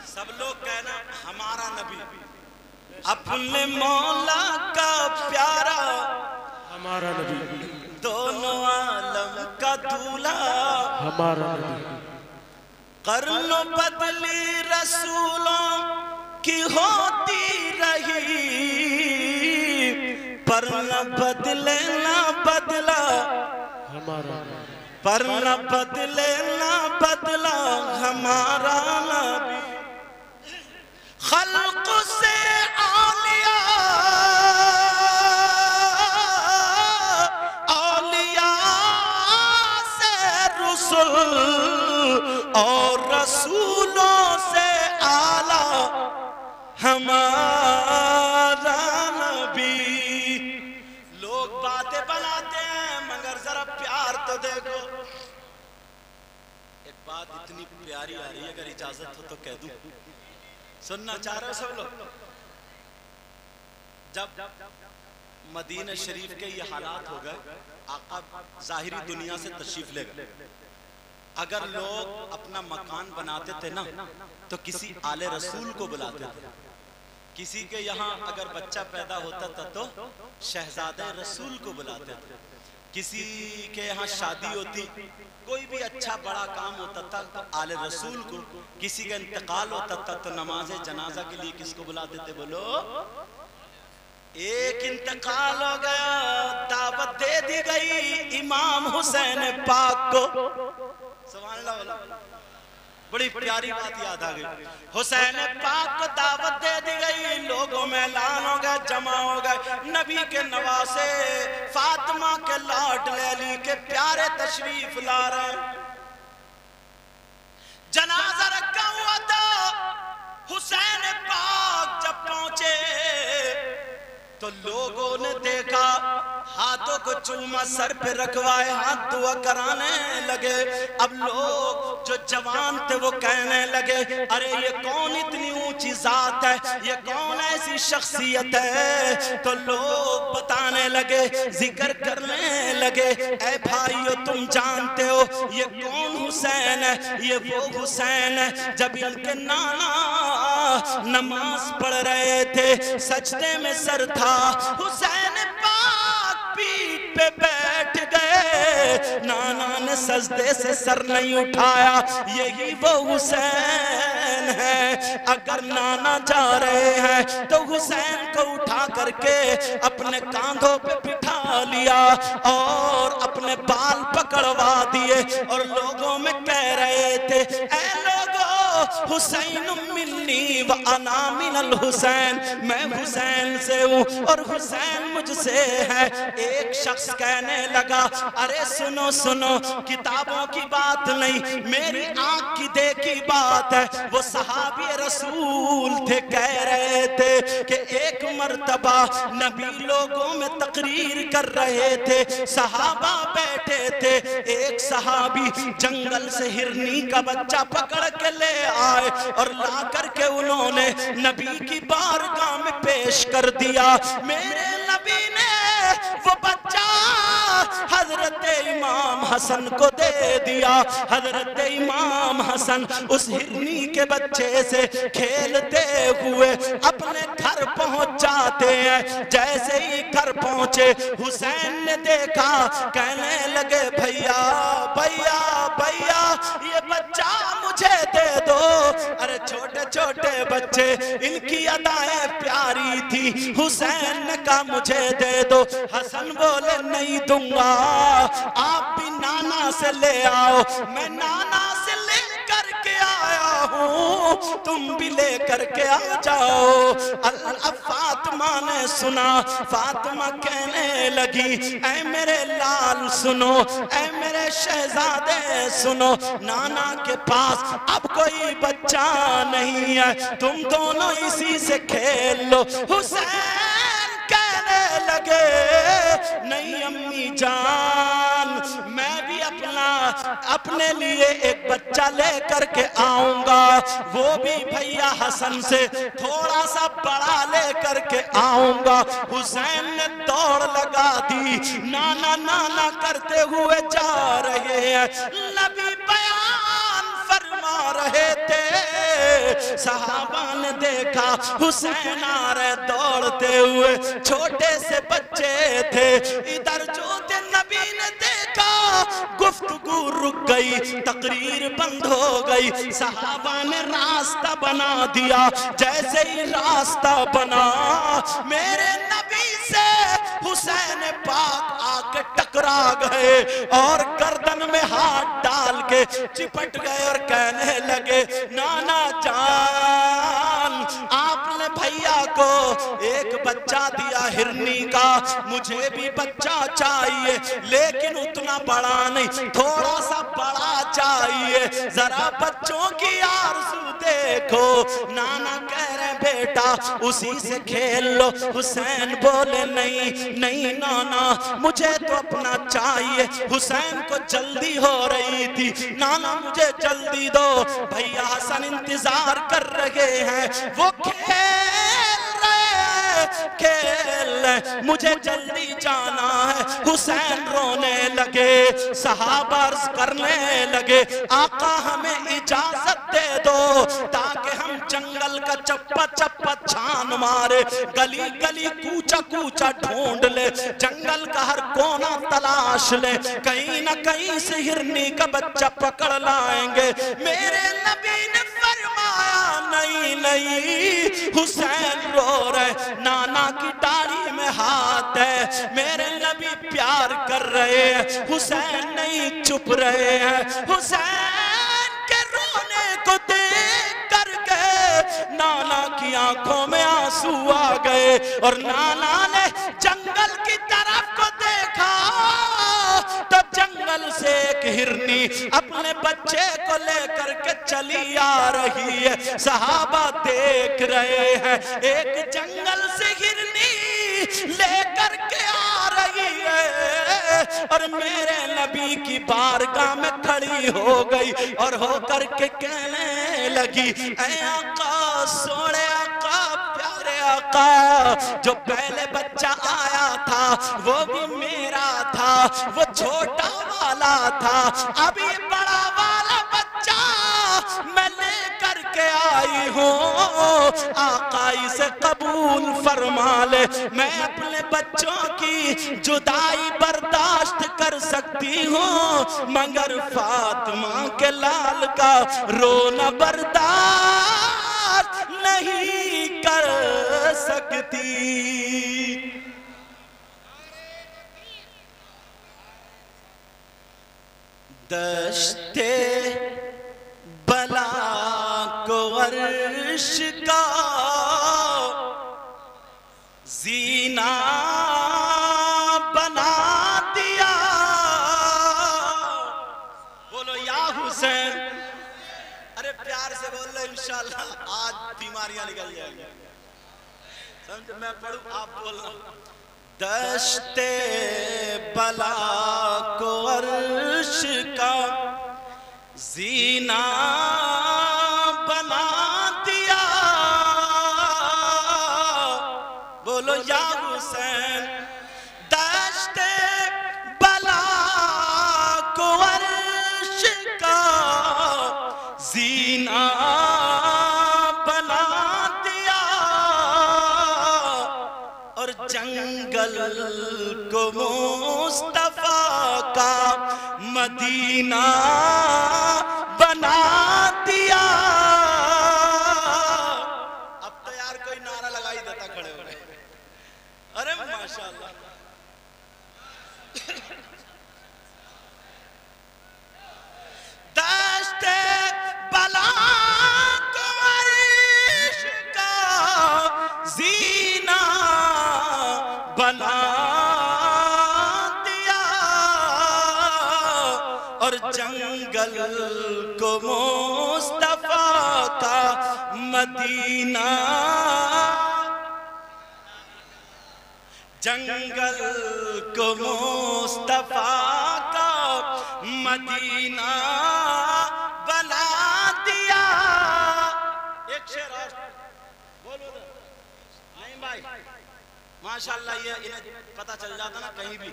सब लोग कहना हमारा नबी। अपने मौला का प्यारा हमारा नबी। दोनों आलम का दूल्हा हमारा नबी। कर्नो बदली रसूलों की होती रही पर न बदले ना बदला हमारा। पर न बदले ना बदला हमारा नबी। खल्क से औलिया औलिया से रसूल और रसूलों से आला हमारा नबी। लोग बातें बनाते हैं मगर जरा प्यार तो देखो। एक बात इतनी प्यारी आ रही है, अगर इजाजत हो तो कह दूं। सुनना चाह रहे हो सब लोग? जब मदीना शरीफ के ये हालात हो गए, आका जाहिरी दुनिया से तशरीफ ले गए। अगर लोग अपना मकान बनाते थे ना तो किसी आले रसूल को बुलाते थे। किसी के यहाँ अगर बच्चा पैदा होता था तो शहजादे रसूल को बुलाते थे। किसी के यहाँ शादी होती, कोई भी अच्छा बड़ा काम होता था तो आले रसूल को। किसी का इंतकाल होता था तो नमाज़े जनाजा के लिए किसको बुलाते थे? बोलो। एक इंतकाल हो गया, दावत दे दी गई इमाम हुसैन पाक को। सुभान अल्लाह। बड़ी प्यारी बात याद आ गई। हुसैन पाक को दावत दे दी गई, लोगों में ऐलान हो गया, जमा हो गए। नबी के नवासे फातिमा के लाड लैली के प्यारे तशरीफ ला रहे हैं। जनाजा रखा हुआ था। हुसैन पाक जब पहुंचे तो लोगों ने देखा हाथों को चूमा सर पे रखवाए, हाथ दुआ कराने लगे। अब लोग जो जवान थे वो कहने लगे, अरे ये कौन इतनी ऊंची जात है, ये कौन ऐसी शख्सियत है। तो लोग बताने लगे, जिक्र करने लगे, ऐ भाइयों तुम जानते हो ये कौन हुसैन है, ये वो हुसैन है जब इनके नाना नमाज पढ़ रहे थे, सजदे में सर था, हुसैन पाक पीठ पे बैठ गए, नाना ने सजदे से सर नहीं उठाया, यही वो हुसैन है। अगर नाना जा रहे हैं तो हुसैन को उठा करके अपने कांधों पे बिठा लिया और अपने बाल पकड़वा दिए और लोगों में कह रहे थे, ऐ लोगों हुसैन मिन्नी व अना मिनल हुसैन, मैं हुसैन से हूँ और हुसैन मुझसे है। एक शख्स कहने लगा, अरे सुनो सुनो, किताबों की बात नहीं, मेरी आंख की देखी बात है। वो सहाबी रसूल थे, कह रहे थे कि एक मर्तबा नबी लोगों में तकरीर कर रहे थे, सहाबा बैठे थे, एक सहाबी जंगल से हिरनी का बच्चा पकड़ के ले आए और ला करके उन्होंने नबी की बारगाह में पेश कर दिया। मेरे नबी ने वो बच्चा हजरत इमाम हसन को दे दिया। हजरत इमाम हसन उस हिरनी के बच्चे से खेलते हुए अपने घर पहुंच जाते हैं। जैसे ही घर पहुंचे हुसैन ने देखा, कहने लगे, भैया भैया भैया ये बच्चा मुझे दे दो। अरे छोटे छोटे बच्चे, इनकी अदाएं प्यारी थी। हुसैन ने कहा मुझे दे दो। हसन बोले नहीं दूंगा, आप भी नाना से ले आओ। मैं नाना से ले करके आया हूँ, तुम भी ले करके आ जाओ। अब फातिमा ने सुना, फातिमा कहने लगी, ऐ मेरे लाल सुनो, ऐ मेरे शहजादे सुनो, नाना के पास अब कोई बच्चा नहीं है, तुम दोनों इसी से खेल लो। हुसैन कहने लगे, नहीं अम्मी जान, मैं भी अपने लिए एक बच्चा ले करके आऊंगा, वो भी भैया हसन से थोड़ा सा बड़ा ले करके आऊंगा। हुसैन ने दौड़ लगा दी, नाना नाना करते हुए जा रहे हैं। नबी बयान फरमा रहे थे, सहाबा ने देखा हुसैन आ रहे दौड़ते हुए, छोटे से बच्चे थे। इधर जो थे नबी ने देखा, गुफ्तगू रुक गई, तकरीर बंद हो गई। सहाबा ने रास्ता बना दिया। जैसे ही रास्ता बना, मेरे नबी से हुसैन पाक आके टकरा गए और गर्दन में हाथ डाल के चिपट गए और कहने लगे, नाना जान, आपने भैया को एक बच्चा दिया हिरनी का, मुझे भी बच्चा चाहिए, लेकिन उतना बड़ा नहीं, थोड़ा सा बड़ा चाहिए। जरा बच्चों की आरज़ू देखो। नाना कह रहे बेटा उसी से खेल लो। हुसैन बोले नहीं नहीं नाना, मुझे तो अपना चाहिए। हुसैन को जल्दी हो रही थी, नाना मुझे जल्दी दो, भैया हसन इंतजार कर रहे हैं, वो खेल, मुझे जल्दी जाना है। हुसैन रोने लगे, सहाबा अर्ज़ करने लगे, आका हमें इजाजत दे दो ताकि हम जंगल का चप्पा चप्पा छान मारे, गली गली कूचा कूचा ढूंढ ले, जंगल का हर कोना तलाश ले, कहीं ना कहीं से हिरनी का बच्चा पकड़ लाएंगे। मेरे नबी ने फरमाया नहीं नहीं। हुसैन रो रहे, नाना की दाढ़ी में हाथ है, मेरे नबी प्यार कर रहे हैं, हुसैन नहीं चुप रहे हैं। हुसैन के रोने को देख करके नाना की आंखों में आंसू आ गए और नाना ने जंगल की तरफ को देखा तो जंगल से एक हिरनी अपने बच्चे को लेकर के चली आ रही है। सहाबा देख रहे हैं, एक जंगल से हिरनी लेकर के आ रही और मेरे नबी की बारगाह में खड़ी हो गई और होकर के कहने लगी, ऐ आका, सोने आका, प्यारे आका, जो पहले बच्चा आया था वो भी मेरा था, वो छोटा वाला था, अभी बड़ा वाला बच्चा मैं लेकर के आई हूँ। आका इसे कबूल फरमा ले, मैं अपने बच्चों की जुदाई बर्दाश्त कर सकती हूँ, मगर फातिमा के लाल का रोना बर्दाश्त नहीं कर सकती। दश्ते बला को अर्श का जीना बना दिया। बोलो या हुसैन। अरे प्यार से बोल लो, इंशाल्लाह आज बीमारियां निकल जाएंगी। समझ, मैं पढ़ूं आप बोलना। दश्ते बला को अर्श का जीना बना दिया। बोलो या हुसैन। दश्ते बला को अर्श का जीना बना दिया और जंगल को मुस्तफा का मदीना बना दिया। अब तो यार कोई नारा लगाई देता खड़े हो गए। अरे माशाल्लाह। दश्ते बला को अर्श का जीना बना दिया और जंगल को मुस्तफा का मदीना, जंगल को मुस्तफा का मदीना बना दिया। एक शेर और बोलो नहीं भाई, माशाल्लाह। ये इन्हें पता चल जाता ना कहीं भी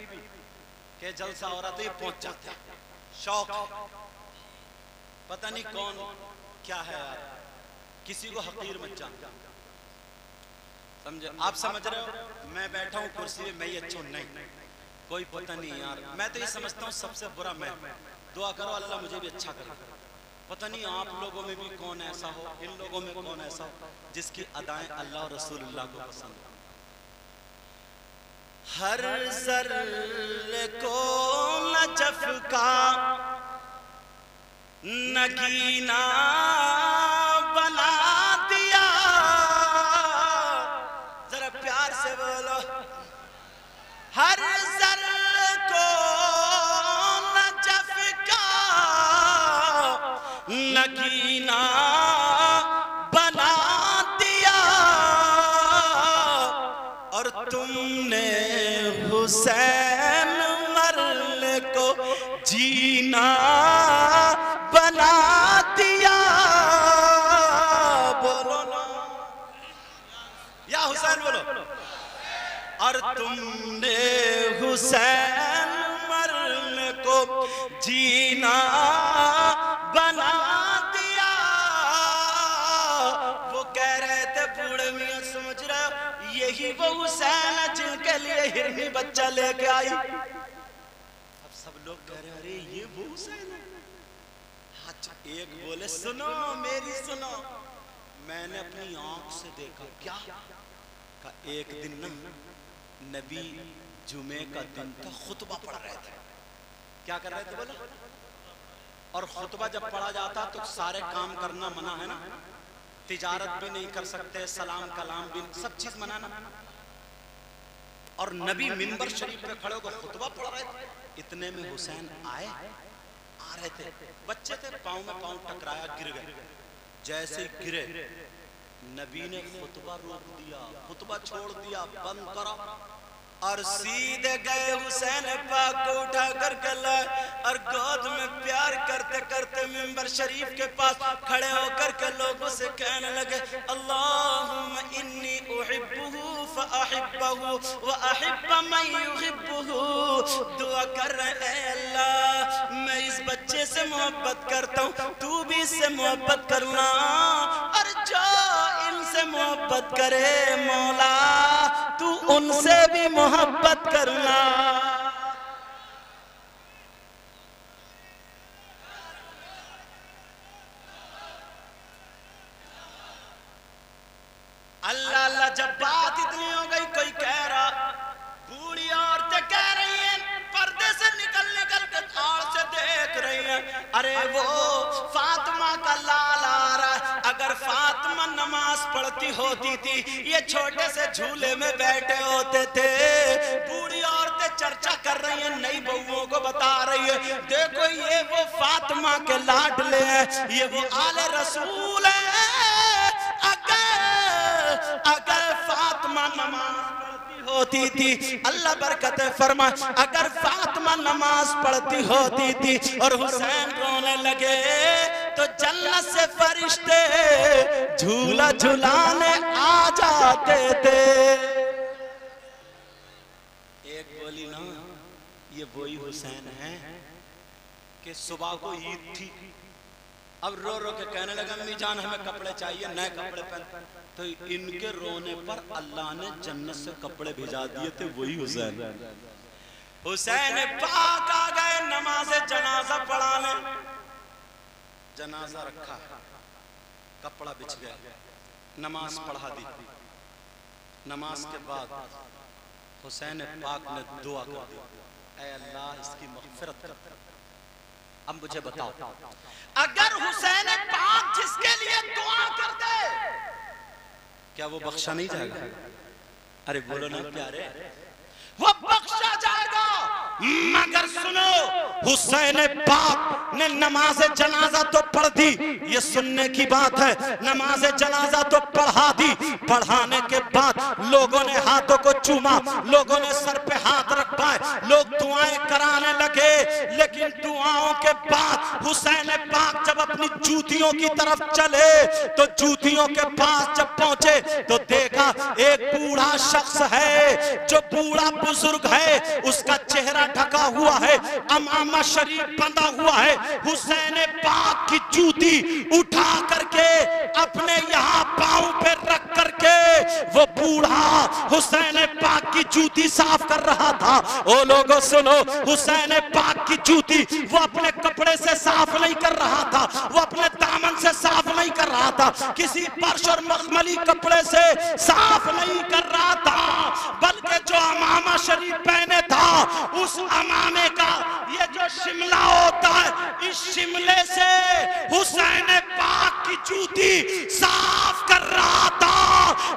कि जलसा हो रहा तो ये पहुंच जाते। शौक, पता नहीं कौन क्या है यार, किसी को हकीर मत जान। समझे? आप समझ रहे हो? मैं बैठा हूँ कुर्सी में, मैं ही अच्छा नहीं, कोई पता नहीं यार। मैं तो ये समझता हूँ सबसे बुरा मैं। दुआ करो अल्लाह मुझे भी अच्छा करे। पता नहीं आप लोगों में भी कौन ऐसा हो, इन लोगों में कौन ऐसा हो जिसकी अदाएं अल्लाह और रसूलुल्लाह को पसंद हो। हर ज़र्रे को नजफ का नगीना बना दिया। जरा प्यार से बोलो। हर ज़र्रे को नजफ का नगीना बना दिया और तुमने हुसैन मरने को जीना बना दिया। बोलो ना या हुसैन बोलो। और तुमने हुसैन मरने को जीना बना दिया। वो कह रहे थे बूढ़े मियां, समझ रहे हो, यही वो हुसैन है जिनके लिए हिरनी बच्चा लेके आई। अब सब लोग कह रहे अरे ये वो हुसैन है। अच्छा एक बोले सुनो मेरी सुनो, मैंने अपनी आंख से देखा। क्या का? एक दिन ना नबी जुमे का दिन था, खुतबा पढ़ रहे थे। क्या कर रहे थे बोले? और खुतबा जब पढ़ा जाता तो सारे काम करना मना है ना, तिजारत भी नहीं कर सकते, सलाम कलाम भी, सब चीज मना ना। और नबी मिंबर शरीफ पे खड़े होकर खुतबा पढ़ रहे थे। इतने में हुसैन आ रहे थे, बच्चे थे, पाँव में पाँव टकराया, गिर गए। जैसे गिरे नबी ने खुतबा रोक दिया, खुतबा छोड़ दिया, बंद करा। और सीधे गए हुसैन पाक को उठा करके लाए और गोद में प्यार करते करते मिंबर शरीफ के पास खड़े होकर के लोगों से कहने लगे, अल्लाहुम्मा इन्नी उहिब्बुहु फअहिब्बहु व अहिब्ब मन युहिब्बुहु। दुआ कर रहे हैं, अल्लाह मैं इस बच्चे से मोहब्बत करता हूँ, तू भी इससे मोहब्बत करना, और जो इनसे मोहब्बत करे मौला तू उनसे भी मोहब्बत करना। अल्लाह अल्लाह, जब बात इतनी हो गई, कोई कह रहा, बूढ़ी औरतें कह रही हैं, पर्दे से निकल निकल के आड़ से देख रही हैं, अरे वो फातिमा का लाल आ रहा है। अगर फातिमा नमाज पढ़ती होती थी, ये छोटे से झूले में बैठे होते थे। बूढ़ी औरतें चर्चा कर रही हैं, नई बहुओं को बता रही है, देखो ये वो फातिमा के लाडले हैं, ये वो आले रसूल है। अगर फातिमा नमाज पढ़ती होती थी, अल्लाह बरकत फरमाए, अगर फातिमा नमाज पढ़ती होती थी और हुसैन रोने लगे तो जन्नत से फरिश्ते झूला झुलाने आ जाते थे। एक बोली ना, ये वही हुसैन है कि सुबह को ईद थी, अब रो रो के कहने लगा, अम्मी जान हमें कपड़े चाहिए, नए कपड़े पहन। तो इनके रोने पर अल्लाह ने जन्नत से कपड़े भिजा दिए थे, वही हुसैन। हुसैन पाक आ गए नमाज जनाजा पढ़ाने, जनाजा रखा, कपड़ा बिछ गया, नमाज पढ़ा दी। नमाज के बाद हुसैन पाक ने दुआ कर दी, ऐ अल्लाह इसकी मग़फ़िरत कर। अब मुझे बताओ, अगर हुसैन पाक जिसके लिए दुआ कर दे, क्या वो बख्शा नहीं जाएगा? अरे बोलो ना प्यारे, वो बख्शा जाएगा। मगर सुनो, हुसैन पाक ने नमाज जनाजा तो पढ़ दी, ये सुनने की बात है, नमाज जनाजा तो पढ़ा दी। पढ़ाने के बाद लोगों ने हाथों को चूमा, लोगों ने सर पे हाथ रख पाए, लोग दुआएं कराने लगे। लेकिन दुआओं के बाद हुसैन पाक जब अपनी जूतियों की तरफ चले तो जूतियों के पास जब पहुंचे तो देखा एक बूढ़ा शख्स है, जो बूढ़ा बुजुर्ग है, उसका चेहरा ढका हुआ है, अमामा शरीफ बंधा हुआ है। हुसैन पाक की जूती उठा करके अपने यहाँ पांव पे रख करके वो बूढ़ा हुसैन पाक की जूती साफ कर रहा था। ओ लोगों सुनो, हुसैन पाक की जूती वो अपने कपड़े से साफ नहीं कर रहा था, वो अपने दामन से साफ नहीं कर रहा था, किसी फर्श और मखमली कपड़े से साफ नहीं कर रहा था, बल्कि जो अमामा शरीफ पहने था उस अमामे का ये जो शिमला होता है, इस शिमले से हुसैन पाक की जूती साफ कर रहा था।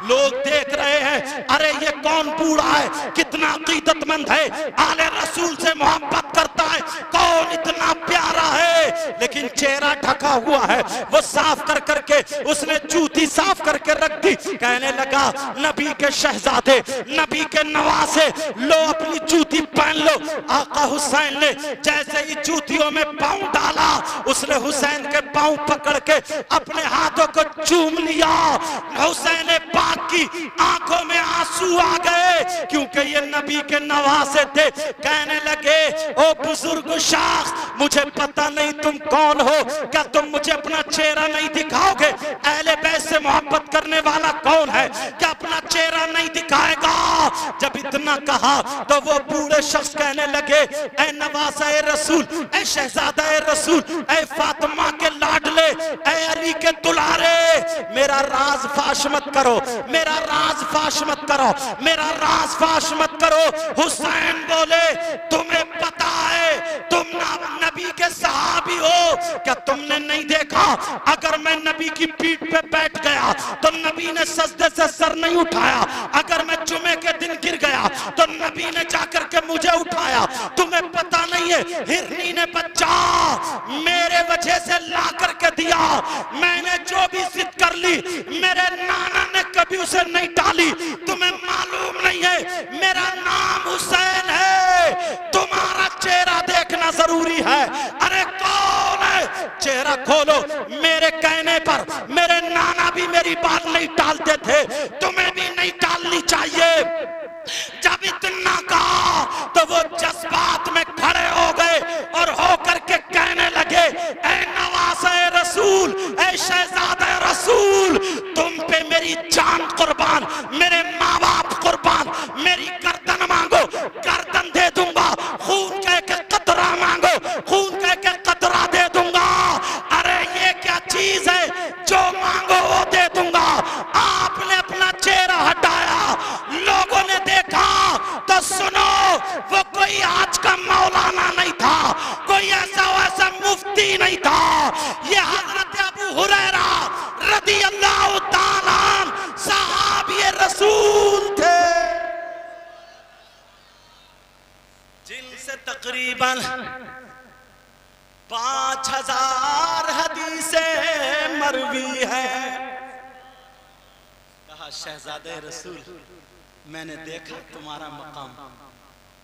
लोग देख रहे हैं, अरे ये कौन बूढ़ा है, कितना अकीदतमंद है, आले रसूल से मोहब्बत करता है, कौन इतना प्यारा है, लेकिन चेहरा ढका हुआ है। वो साफ कर करके उसने जूती साफ करके रख दी। कहने लगा, नबी के शहजादे, नबी के नवासे, लो अपनी जूती पहन लो। आका हुसैन ने जैसे ही जूतियों में पांव डाला, उसने हुसैन के पांव पकड़ के अपने हाथों को चूम लिया। हुसैन पाक की आंखों में आंसू आ गए, क्योंकि ये नबी के नवासे थे। कहने लगे, ओ बुजुर्ग शख्स, मुझे पता नहीं तुम कौन हो, क्या तुम मुझे अपना चेहरा नहीं दिखाओगे? अहले बैत से मोहब्बत करने वाला कौन है, क्या अपना चेहरा नहीं दिखाएगा? जब इतना कहा तो वो बूढ़े शख्स कहने लगे, ऐ नवासा ए रसूल, ऐ शहजादा ए रसूल, ऐ फातिमा के लाडले, ऐ अली के दुलारे, मेरा राज फाश मत करो, मेरा राज फाश मत करो, मेरा राज फाश मत करो। हुसैन बोले, तुम्हें पता है तुम नबी के सहाबी हो, क्या तुमने नहीं देखा अगर मैं नबी की पीठ पे बैठ गया तो नबी ने सजदे से सर नहीं उठाया, अगर मैं जुमे के दिन गिर गया तो नबी ने जाकर के मुझे उठाया। तुम्हें पता नहीं है, हिरनी ने बच्चा मेरे वजह से ला करके दिया, मैंने जो भी जिद कर ली मेरे नाना ने कभी उसे नहीं टाली। तुम्हें मालूम नहीं है, मेरा नाम जरूरी है। अरे कौन है, चेहरा खोलो। मेरे कहने पर मेरे नाना भी मेरी बात नहीं टालते थे, तुम्हें भी नहीं टालनी चाहिए। जब इतना कहा तो वो जज्बात में खड़े हो गए और होकर के कहने लगे, ऐ नवासे रसूल, ऐ शहजादे रसूल, तुम पे मेरी जान कुर्बान, मेरे माँ बाप कुर्बान, मेरी गर्दन मांगो, गर्दन दे दूंगा, खून कह के कतरा मांगो, खून कह के कतरा दे दूंगा। अरे ये क्या चीज है, जो मांगो वो दे दूंगा। आपने अपना चेहरा हटाया, लोगों ने देखा तो सुनो, वो कोई आज का मौलाना नहीं था, कोई ऐसा वैसा मुफ्ती नहीं था, ये हजरत अबू हुरैरा रदी अल्लाह ताला सहाबी रसूल थे, जिनसे तकरीबन 5000 हदीसें मरवी है। कहा शहजादे रसूल, मैंने देखा तुम्हारा मकाम।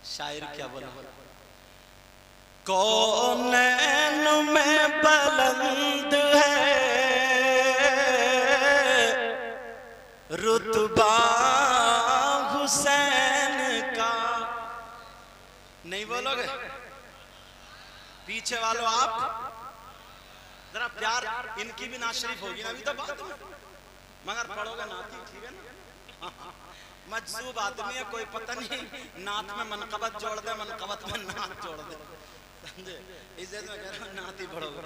शायर क्या बोला, कौनैन में बुलंद है रुतबा हुसैन का। नहीं बोलोगे? पीछे वालों आप जरा प्यार, इनकी भी नात शरीफ होगी ना अभी तो बात में, मगर पढ़ोगे नाती, ठीक है ना। मजसूब आदमी है, कोई पता नहीं नात में मनकबत जोड़ दे, मनकबत में नात जोड़ दे, समझे? इज्जत में कह रहा हूं, नात ही पढ़ोगे।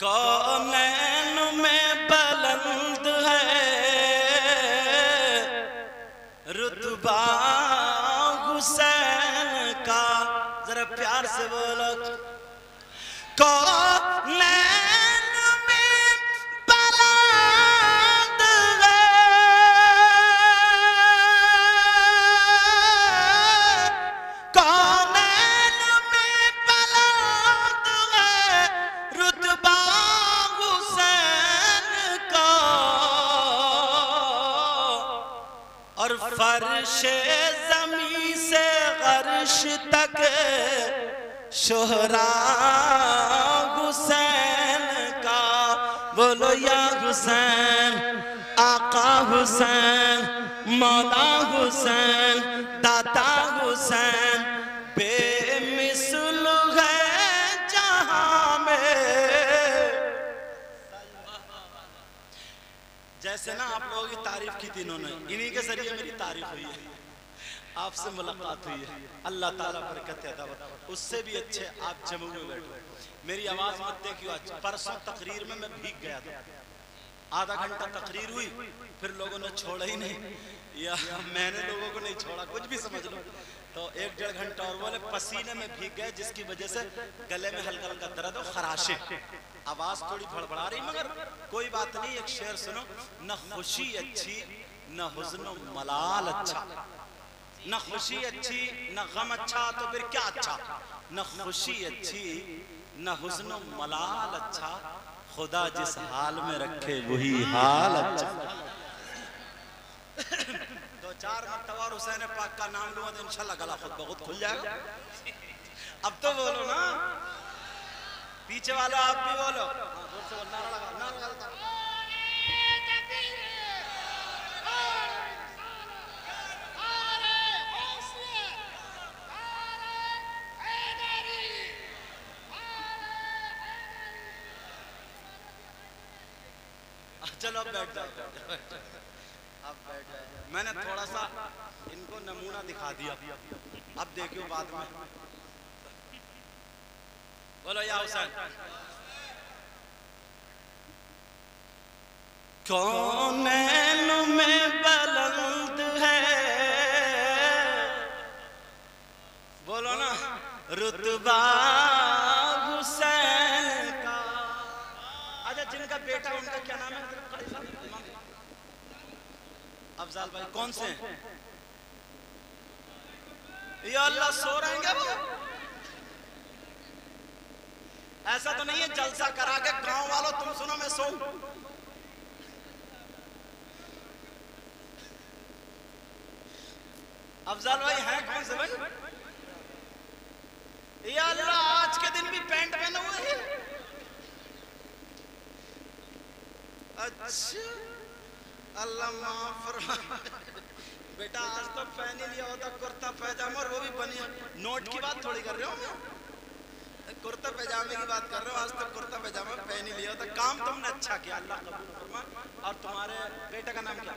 कौनैन में बुलंद है रुतबा हुसैन का। जरा प्यार से बोलो, कौनैन में बुलंद है, कौनैन में बुलंद है रुतबा हुसैन का। और फर्शे ज़मीं से अर्श तक शोहरा हुसैन का। बोलो या हुसैन, आका हुसैन, मौला हुसैन, दाता हुसैन, बेमिसल है जहां में। जैसे ना आप लोगों की तारीफ की थी इन्होंने, इन्हीं के जरिए मेरी तारीफ हुई है, आपसे मुलाकात हुई है। अल्लाह ताला बरकत अता फरमाए। उससे भी अच्छे आप जम्मू में बैठे, मेरी आवाज मत देखियो। आज परसों तकरीर में मैं भीग गया था, आधा घंटा तकरीर हुई, फिर लोगों ने छोड़ा ही नहीं, या मैंने लोगों को नहीं छोड़ा, कुछ भी समझ लो। तो 1-1.5 घंटा और बोले पसीने में भीग गए, जिसकी वजह से गले में हल्का हल्का दर्द और खराशे, आवाज थोड़ी भड़बड़ा रही, मगर कोई बात नहीं। एक शेर सुनो, न खुशी अच्छी न हुज़्न मलाल अच्छा, न खुशी अच्छी न गम अच्छा, तो फिर क्या अच्छा? न खुशी अच्छी न हुज़्न मलाल अच्छा, खुदा जिस हाल में रखे वही हाल अच्छा। 2-4 मरतबा हुसैन पाक का नाम लूंगा तो इंशाल्लाह गला खुद बहुत खुल जाएगा। अब तो बोलो ना, पीछे वाला आप भी बोलो, जोर से नारा लगा, नारा लगा। चलो अब बैठ जाओ, अब बैठ जाओ। मैंने थोड़ा सा इनको नमूना दिखा दिया, अब देखियो बाद में। बोलो या हुसैन। कौनैन में बुलंद है, बोलो ना, रुतबा हुसैन का। अच्छा, जिनका बेटा उनका क्या नाम है? अफजाल भाई। कौन से? या अल्लाह, सो रहेंगे वो? ऐसा तो नहीं है जलसा करा के गांव वालों तुम सुनो मैं सो। अफजाल भाई हैं कौन से भाई? या अल्लाह आज के दिन भी पैंट पहने हुए हैं। अच्छा अल्लाह माफ फरमा। बेटा आज तो पहन ही लिया होता कुर्ता पैजामा, और वो भी बनिया। नोट की बात थोड़ी कर रहे हो, कुर्ता पैजामे की बात कर रहे हो। आज तक कुर्ता पैजामा पहन ही लिया होता। काम तुमने अच्छा किया, अल्लाह कबूल फरमाए। और तुम्हारे बेटे का नाम क्या?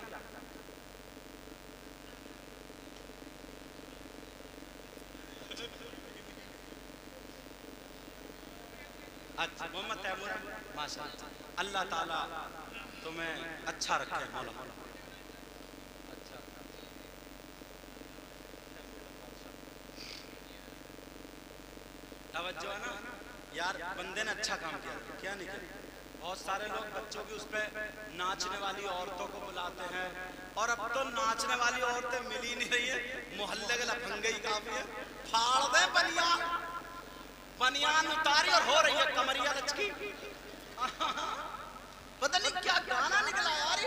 अच्छा मोहम्मद तैमूर, माशाअल्लाह। अल्लाह ताला तुम्हें अच्छा रखे मौला। अच्छा तवज्जो है ना यार, बंदे ने अच्छा काम किया, क्या नहीं किया। बहुत सारे लोग बच्चों की उस पे नाचने वाली औरतों को बुलाते हैं, और अब तो नाचने वाली औरतें मिल ही नहीं रही है। मोहल्ले के लफंगे ही काफी है। फाड़ दे बनियान, बनियान उतारी और हो रही है कमरिया लचकी। पता नहीं क्या गाना निकला यार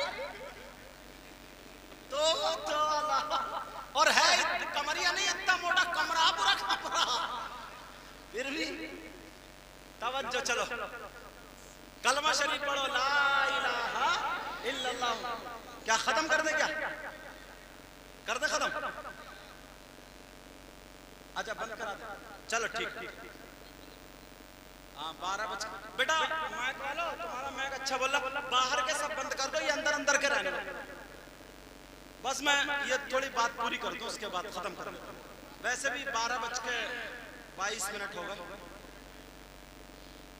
तो और है कमरिया नहीं, इतना मोटा कमरा, पूरा कमरा। फिर भी तवज्जो, चलो कलमा शरीफ पढ़ो, ला इलाहा इल्लल्लाह। क्या खत्म कर दे? क्या कर दे खत्म? अच्छा बंद करा दे, चलो ठीक। हाँ 12 बजे बेटा मैक वालो, तुम्हारा मैक अच्छा बोला। बाहर के सब बंद कर दो, ये अंदर अंदर के रहने दो। बस मैं ये थोड़ी बात पूरी कर दूं, उसके बाद खत्म कर दूं। वैसे भी 12:22 हो गए।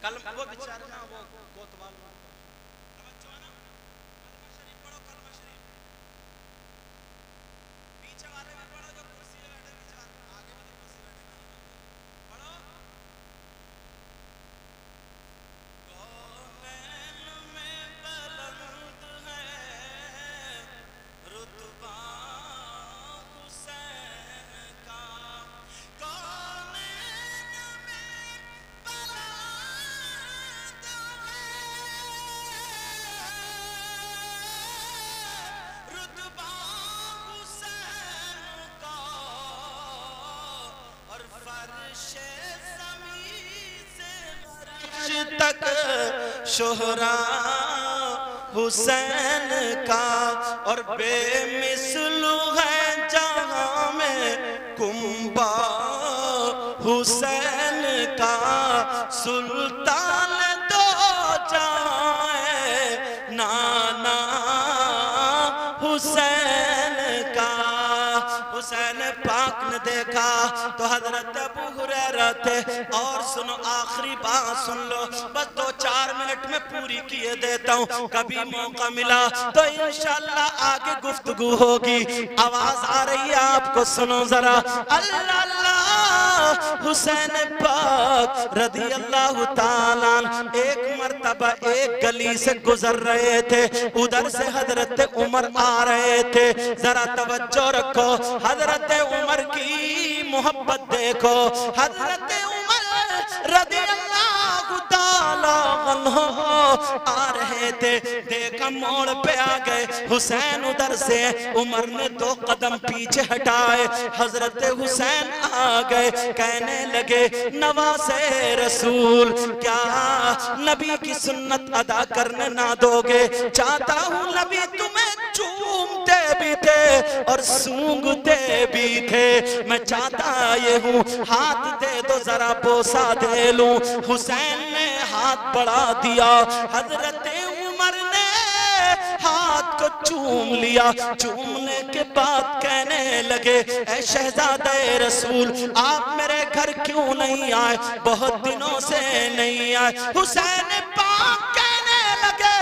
कल वो बेचारे ना वो कोतवाल पीछे वाले भी पढ़ो, जो कुर्सी पे बैठे पीछे वाले, आगे वाले कुर्सी पे बैठे पढ़ो। कौनैन में बुलंद है रुतबा हुसैन का, कौनैन में बुलंद है रुतबा हुसैन का, और फर्शे ज़मीन से अर्श तक शोहरा हुसैन का, और बेमिसलू है जहां में कुंबा हुसैन का, सुल्तान दो जहां नाना हुसैन का। हुसैन पाक ने देखा तो हजरत अबू हुरैरा थे। और सुनो आखिरी बात सुन लो, बस 2-4 मिनट में पूरी किए देता हूँ। कभी मौका मिला तो इंशाअल्लाह आगे गुफ्तगू होगी। आवाज आ रही है आपको, सुनो जरा। अल्लाह अल्लाह हुसैन पाक रज़ी अल्लाह ताला एक मर्तबा एक गली से गुजर रहे थे। उधर से हजरत उमर आ रहे थे। जरा तवज्जो रखो, हजरत उमर की मोहब्बत देखो। हजरत उमर रज़ी अल्लाह ताला अन्हु आ रहे थे। देखा मोड़ पे आ गए हुसैन उधर से। उमर ने 2 कदम पीछे हटाए, हजरत हुसैन आ गए। कहने लगे नवासे रसूल, क्या नबी की सुन्नत अदा करने ना दोगे? चाहता हूँ नबी तुम्हें चूमते भी थे और सूंघते भी थे। मैं चाहता ये हूँ हाथ दे दो जरा बोसा दे लूं। हुसैन ने हाथ बढ़ा दिया, हजरत उमर ने हाथ को चूम लिया। चूमने के बाद कहने लगे ऐ शहजादे रसूल, आप मेरे घर क्यों नहीं आए? बहुत दिनों से नहीं आए। हुसैन पाक कहने लगे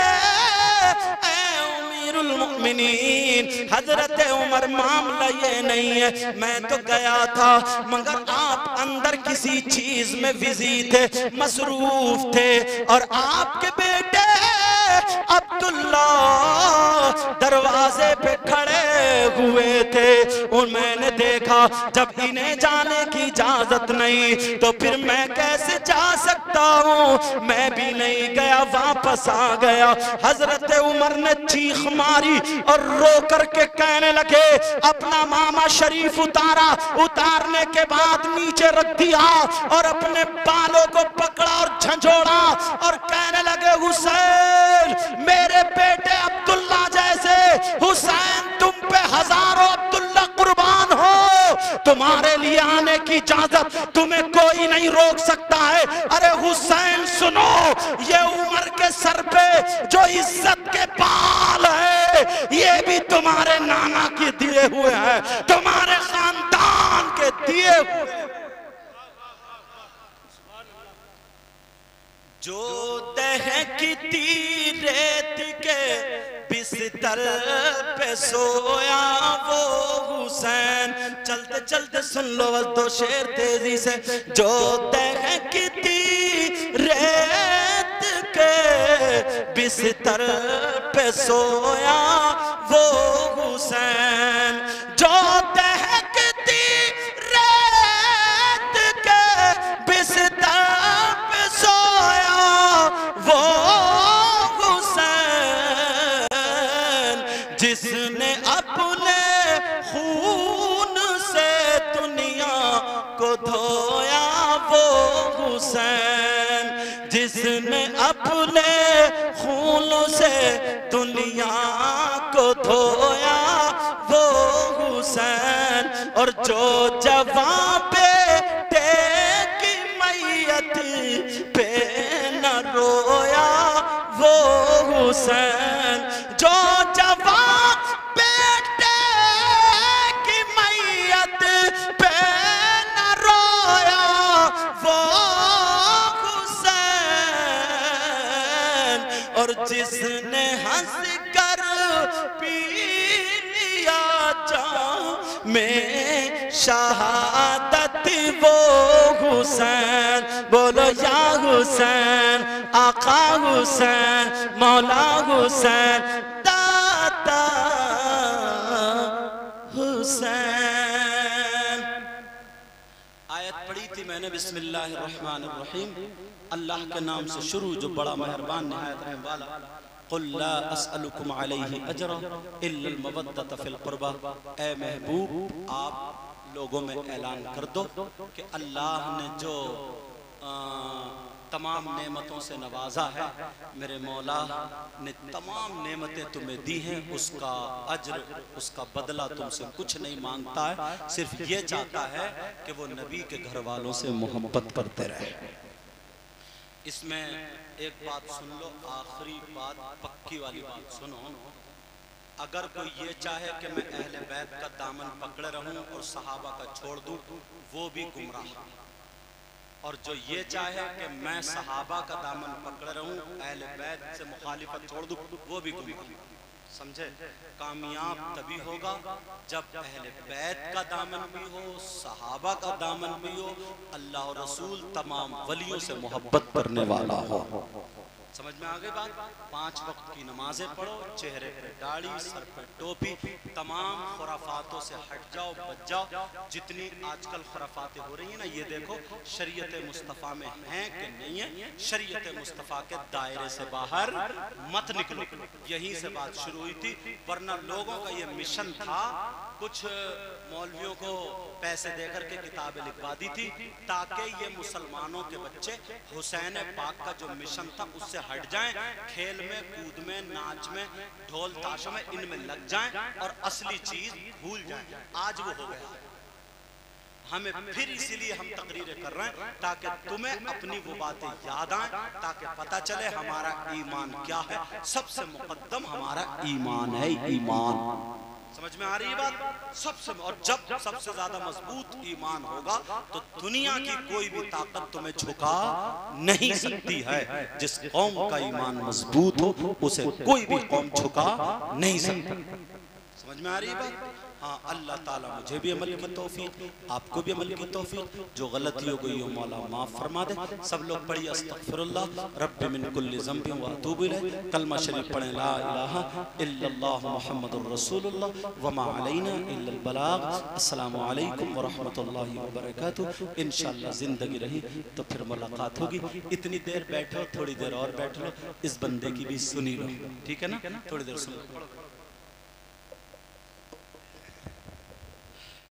ऐ अमीरुल मोमिनीन, हजरत उमर मामला ये नहीं है, मैं तो गया था मगर आप अंदर किसी चीज में बिजी थे, मसरूफ थे, और आपके बेटे अब्दुल्ला दरवाजे पे खड़े हुए थे। और मैंने देखा जब इन्हें जाने की इजाजत नहीं तो फिर मैं कैसे जा सकता हूँ। मैं भी नहीं गया, वापस आ गया। हजरत उमर ने चीख मारी और रो करके कहने लगे, अपना मामा शरीफ उतारा, उतारने के बाद नीचे रख दिया और अपने बालों को पकड़ा और झंझोड़ा और कहने लगे, हुसैन मेरे बेटे अब्दुल्ला जैसे, हुसैन तुम पे हजारों अब्दुल्ला कुर्बान हो, तुम्हारे लिए आने की इजाजत तुम्हें कोई नहीं रोक सकता है। अरे हुसैन सुनो, ये उमर के सर पे जो इज्जत के बाल है ये भी तुम्हारे नाना के दिए हुए हैं, तुम्हारे खानदान के दिए हुए। जो दहकती रेत के बिस्तर पे सोया वो हुसैन। चलते चलते सुन लो बस दो शेर तेजी से। जो दहकती रेत के बिस्तर पे सोया वो हुसैन। जो दहकती रेत के बिस्तर पे सोया वो हुसैन, जिसने अपने खून से दुनिया को धोया वो हुसैन, जिसने अपने खून से दुनिया को धोया वो हुसैन। और जो जवां बेटे की मैयत पे न रोया वो हुसैन। जो जवां बेटे की मैयत पे न रोया वो हुसैन। और जिसने हंस कर पी लिया जाम में शहादत वो हुसैन। बोलो या हुसैन, आका हुसैन, मौला हुसैन, दाता हुसैन। आयत पढ़ी थी मैंने, बिस्मिल्लाहिर्रहमानिर्रहीम, अल्लाह के नाम से शुरू जो बड़ा मेहरबान निहायत रहम वाला। कुल ला अस्अलुकुम अलैहि अजरा इल्लल मवद्दत फिल कुर्बा। ए महबूब आप लोगों में ऐलान कर दो कि अल्लाह ने जो तमाम नेमतों से नवाजा है, मेरे मौला ने तमाम नेमतें तुम्हें दी हैं, उसका अज्र, उसका बदला तुमसे कुछ नहीं मांगता है, सिर्फ ये चाहता है कि वो नबी के घर वालों से मोहब्बत करते रहे। इसमें एक बात सुन लो, आखिरी बात, पक्की वाली बात सुनो। अगर कोई ये चाहे कि मैं अहले बैत का दामन पकड़े रहूं और सहाबा का छोड़ दूं, वो भी गुमराह। और जो ये चाहे कि मैं सहाबा का दामन पकड़े रहूं, अहले बैत से मुखालिफत छोड़ दूं, वो भी गुमराह। समझे? कामयाब तभी होगा जब अहले बैत का दामन भी हो, सहाबा का दामन भी हो, अल्लाह और रसूल तमाम वलियों से मोहब्बत करने वाला हो। समझ में आ गई बात? 5 वक्त की नमाजें पढ़ो, चेहरे पे दाढ़ी, सर पे टोपी, तमाम खुराफातों से हट जाओ, बच जाओ। जितनी आजकल खुराफातें हो रही हैं ना, ये देखो शरीयत मुस्तफ़ा में हैं कि नहीं है। शरीयत मुस्तफ़ा के दायरे से बाहर मत निकलो, यहीं से बात शुरू हुई थी। वरना लोगों का ये मिशन था, कुछ मौलवियों को पैसे देकर के किताबें लिखवा दी थी ताकि ये मुसलमानों के बच्चे हुसैन पाक का जो मिशन था उससे हट जाएं, खेल में, कूद में, नाच में, ढोल ताशा में, इनमें लग जाएं और असली चीज भूल जाएं। आज वो हो गया। हमें फिर इसीलिए हम तकरीरें कर रहे हैं ताकि तुम्हें अपनी वो बातें याद आएं, ताकि पता चले हमारा ईमान क्या है। सबसे मुकद्दम हमारा ईमान है, ईमान। समझ में आ रही है बात? सबसे, और जब सबसे ज्यादा मजबूत ईमान होगा तो दुनिया की कोई भी ताकत तुम्हें झुका नहीं सकती है। जिस कौम का ईमान मजबूत हो उसे कोई भी कौम झुका नहीं सकती। समझ में आ रही बात? हाँ, अल्लाह ताला मुझे भी अमल की तौफीक, आपको भी अमल की तौफीक। जो गलती हो गई हो मौला माफ फरमा दे। सब लोग पढ़िए अस्तगफिरुल्लाह रब्बि मिन कुल्लि ज़ंबिन व अतूबु इलैह। कलमा शरीफ पढ़ें, ला इलाहा इल्लल्लाह मुहम्मदुर रसूलुल्लाह व मा अलैना इल्लल बलाग। अस्सलामु अलैकुम व रहमतुल्लाहि व बरकातुहू। इंशाअल्लाह जिंदगी रही तो फिर मुलाकात होगी। इतनी देर बैठो, थोड़ी देर और बैठ लो, इस बंदे की भी सुनी लो, ठीक है ना? थोड़ी देर सुन लो।